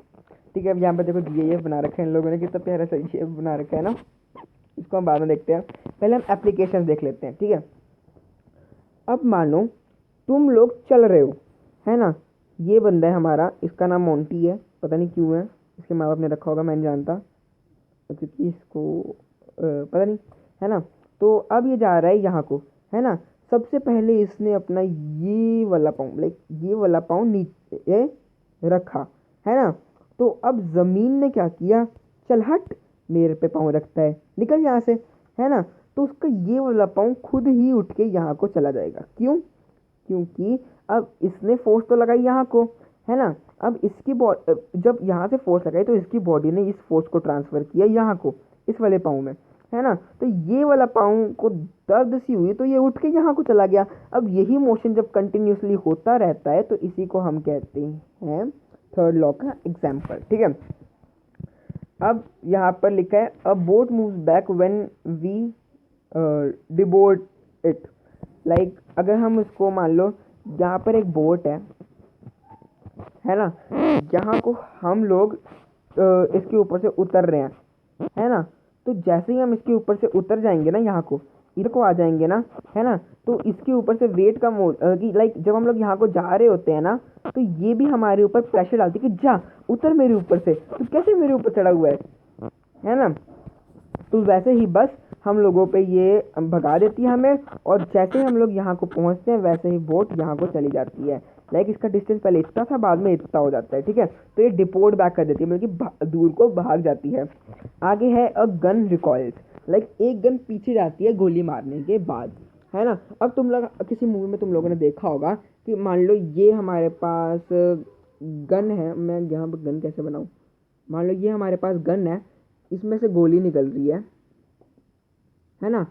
ठीक है। अब यहाँ पर देखो ये बना रखा है इन लोगों ने, कितना प्यारा सा ये बना रखा है ना, इसको हम बाद में देखते हैं, पहले हम एप्लीकेशन देख लेते हैं, ठीक है। अब मानो तुम लोग चल रहे हो, है ना, ये बंदा है हमारा, इसका नाम मोंटी है, पता नहीं क्यों है, इसके माँ बाप ने रखा होगा, मैं नहीं जानता, क्योंकि इसको पता नहीं, है ना। तो अब ये जा रहा है यहाँ को, है ना। सबसे पहले इसने अपना ये वाला पाँव, लाइक ये वाला पाँव नीचे रखा, है ना। तो अब ज़मीन ने क्या किया, चल हट, मेरे पे पाँव रखता है, निकल यहाँ से, है ना। तो उसका ये वाला पाँव खुद ही उठ के यहाँ को चला जाएगा, क्यों? क्योंकि अब इसने फोर्स तो लगाई यहाँ को, है ना। अब इसकी जब यहाँ से फोर्स लगाई तो इसकी बॉडी ने इस फोर्स को ट्रांसफ़र किया यहाँ को, इस वाले पाँव में, है ना। तो ये वाला पाँव को दर्द सी हुई तो ये उठ के यहाँ को चला गया। अब यही मोशन जब कंटिन्यूसली होता रहता है तो इसी को हम कहते हैं थर्ड लॉ का एग्जाम्पल, ठीक है। अब यहाँ पर लिखा है a boat moves back when we deboard it. Like अगर हम इसको मान लो, यहाँ पर एक बोट है ना, यहाँ को हम लोग इसके ऊपर से उतर रहे हैं, है ना। तो जैसे ही हम इसके ऊपर से उतर जाएंगे ना, यहाँ को इधर को आ जाएंगे ना, है ना, तो इसके ऊपर से वेट कम हो कि लाइक जब हम लोग यहाँ को जा रहे होते हैं ना, तो ये भी हमारे ऊपर प्रेशर डालती है कि जा उतर मेरे ऊपर से, तो कैसे मेरे ऊपर चढ़ा हुआ है ना। तो वैसे ही बस हम लोगों पे ये भगा देती है हमें, और जैसे ही हम लोग यहाँ को पहुँचते हैं वैसे ही बोट यहाँ को चली जाती है। लाइक इसका डिस्टेंस पहले इतना था, बाद में इतना हो जाता है, ठीक है। तो ये डिपोर्ट बैक कर देती है, मतलब कि दूर को भाग जाती है। आगे है अ गन रिकॉइल्स, लाइक एक गन पीछे जाती है गोली मारने के बाद, है ना। अब तुम लोग किसी मूवी में तुम लोगों ने देखा होगा कि मान लो ये हमारे पास गन है, मैं यहाँ पर गन कैसे बनाऊँ, मान लो ये हमारे पास गन है, इसमें से गोली निकल रही है ना।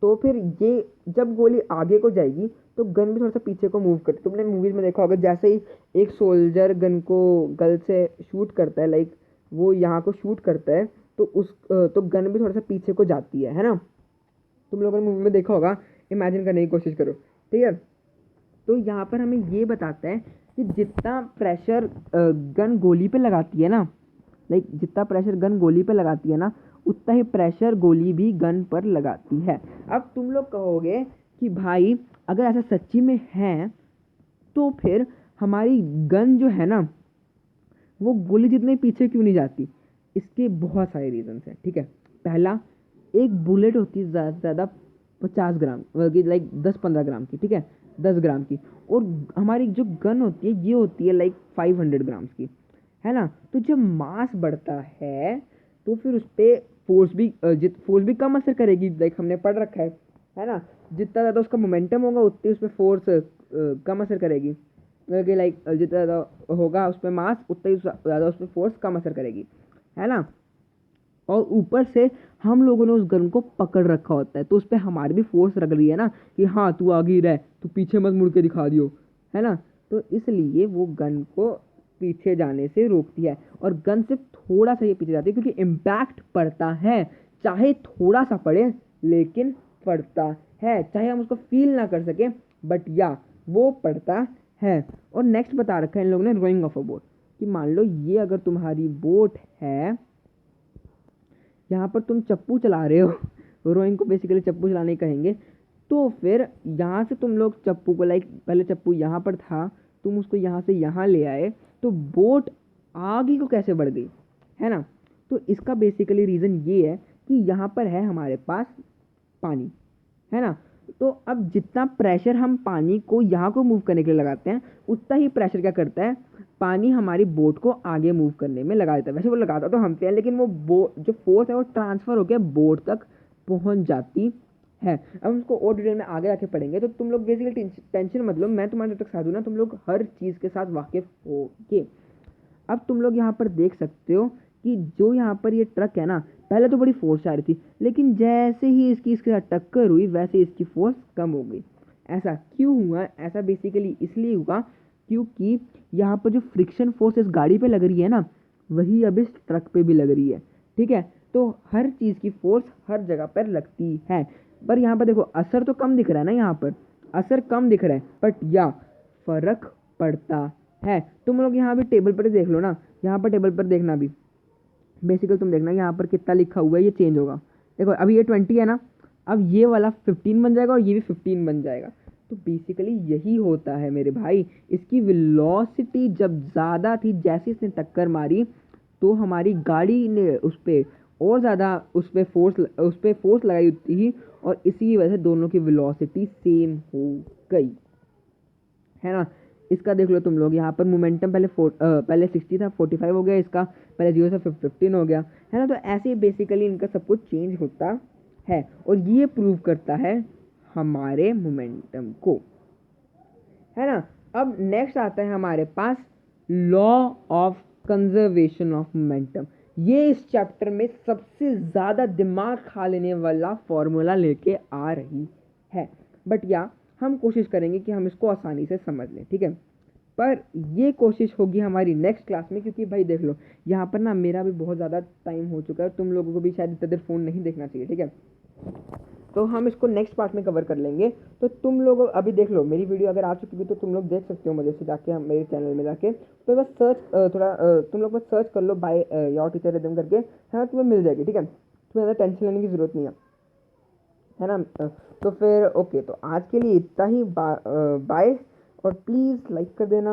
तो फिर ये जब गोली आगे को जाएगी तो गन भी थोड़ा सा पीछे को मूव करती है। तुमने मूवीज में देखा होगा जैसे ही एक सोल्जर गन को गल से शूट करता है, लाइक वो यहाँ को शूट करता है, तो तो गन भी थोड़ा सा पीछे को जाती है ना। तुम लोगों ने मूवी में देखा होगा, इमेजिन करने की कोशिश करो, ठीक है। तो यहाँ पर हमें ये बताता है कि जितना प्रेशर गन गोली पे लगाती है ना, लाइक जितना प्रेशर गन गोली पे लगाती है ना, उतना ही प्रेशर गोली भी गन पर लगाती है। अब तुम लोग कहोगे कि भाई अगर ऐसा सच्ची में है तो फिर हमारी गन जो है ना वो गोली जितने पीछे क्यों नहीं जाती। इसके बहुत सारे रीजंस हैं, ठीक है। पहला, एक बुलेट होती है ज़्यादा से ज़्यादा 50 ग्राम, लाइक 10-15 ग्राम की, ठीक है, 10 ग्राम की। और हमारी जो गन होती है ये होती है लाइक 500 ग्राम्स की, है ना। तो जब मास बढ़ता है तो फिर उस पर फोर्स भी कम असर करेगी, लाइक हमने पढ़ रखा है ना। जितना ज़्यादा उसका मोमेंटम होगा उतनी उस पर फोर्स कम असर करेगी, कि लाइक जितना ज़्यादा होगा उस पर मास उतना ही ज़्यादा उस पर फोर्स कम असर करेगी, है ना। और ऊपर से हम लोगों ने उस गन को पकड़ रखा होता है, तो उस पर हमारी भी फोर्स लग रही है ना कि हाँ तू आगे ही रह, तू पीछे मत मुड़ के दिखा दियो, है ना। तो इसलिए वो गन को पीछे जाने से रोकती है। और गन सिर्फ थोड़ा सा ये पीछे जाती है क्योंकि इम्पैक्ट पड़ता है, चाहे थोड़ा सा पड़े लेकिन पड़ता है, चाहे हम उसको फील ना कर सके बट या वो पड़ता है। और नेक्स्ट बता रखा है इन लोगों ने रोइंग ऑफ अ बोट, कि मान लो ये अगर तुम्हारी बोट है, यहाँ पर तुम चप्पू चला रहे हो रोइंग को बेसिकली चप्पू चलाने कहेंगे। तो फिर यहाँ से तुम लोग चप्पू को, लाइक पहले चप्पू यहाँ पर था, तुम उसको यहाँ से यहाँ ले आए, तो बोट आगे को कैसे बढ़ गई, है ना। तो इसका बेसिकली रीज़न ये है कि यहाँ पर है हमारे पास पानी, है ना। तो अब जितना प्रेशर हम पानी को यहाँ को मूव करने के लिए लगाते हैं, उतना ही प्रेशर क्या करता है, पानी हमारी बोट को आगे मूव करने में लगा देता है। वैसे वो लगाता तो हम पे है, लेकिन वो जो फोर्स है वो ट्रांसफर होकर बोट तक पहुंच जाती है। अब उसको और डिटेल में आगे जाके पढ़ेंगे। तो तुम लोग बेसिकली टेंशन मत लो, मैं तुम्हारे तक साथ हूँ ना, तुम लोग हर चीज़ के साथ वाकिफ होगे। अब तुम लोग यहाँ पर देख सकते हो कि जो यहाँ पर ये ट्रक है ना, पहले तो बड़ी फोर्स आ रही थी, लेकिन जैसे ही इसके साथ टक्कर हुई वैसे इसकी फोर्स कम हो गई। ऐसा क्यों हुआ? ऐसा बेसिकली इसलिए हुआ क्योंकि यहाँ पर जो फ्रिक्शन फोर्स इस गाड़ी पे लग रही है ना, वही अब इस ट्रक पे भी लग रही है, ठीक है। तो हर चीज़ की फोर्स हर जगह पर लगती है। पर यहाँ पर देखो असर तो कम दिख रहा है ना, यहाँ पर असर कम दिख रहा है, बट या फर्क पड़ता है। तुम लोग यहाँ भी टेबल पर देख लो ना, यहाँ पर टेबल पर देखना भी बेसिकली तुम देखना यहाँ पर कितना लिखा हुआ है, ये चेंज होगा। देखो अभी ये 20 है ना, अब ये वाला 15 बन जाएगा और ये भी 15 बन जाएगा। तो बेसिकली यही होता है मेरे भाई। इसकी वेलोसिटी जब ज़्यादा थी, जैसे इसने टक्कर मारी तो हमारी गाड़ी ने उस पर और ज़्यादा उस पर फोर्स लगाई थी, और इसी वजह से दोनों की वेलोसिटी सेम हो गई, है ना। इसका देख लो तुम लोग, यहाँ पर मोमेंटम पहले 60 था, 45 हो गया इसका, पहले 0 से 15 हो गया, है ना। तो ऐसे ही बेसिकली इनका सब कुछ चेंज होता है, और ये प्रूव करता है हमारे मोमेंटम को, है ना। अब नेक्स्ट आता है हमारे पास law of conservation of momentum. ये इस चैप्टर में सबसे ज़्यादा दिमाग खा लेने वाला फॉर्मूला लेके आ रही है, बट या हम कोशिश करेंगे कि हम इसको आसानी से समझ लें, ठीक है। पर ये कोशिश होगी हमारी नेक्स्ट क्लास में, क्योंकि भाई देख लो यहाँ पर ना मेरा भी बहुत ज़्यादा टाइम हो चुका है, तुम लोगों को भी शायद इतना देर फ़ोन नहीं देखना चाहिए, ठीक है। तो हम इसको नेक्स्ट पार्ट में कवर कर लेंगे। तो तुम लोग अभी देख लो, मेरी वीडियो अगर आ चुकी है तो तुम लोग देख सकते हो मजे से जाके हम मेरे चैनल में जाके, तो बस तुम लोग बस सर्च कर लो बाय योर टीचर रिदम करके, हाँ तुम्हें मिल जाएगी, ठीक है। तुम्हें ज़्यादा टेंशन लेने की ज़रूरत नहीं है ना। तो फिर ओके, तो आज के लिए इतना ही, बाय। और प्लीज़ लाइक कर देना,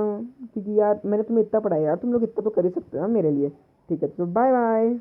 क्योंकि यार मैंने तुम्हें इतना पढ़ाया यार, तुम लोग इतना तो कर ही सकते हो ना मेरे लिए, ठीक है। तो बाय बाय।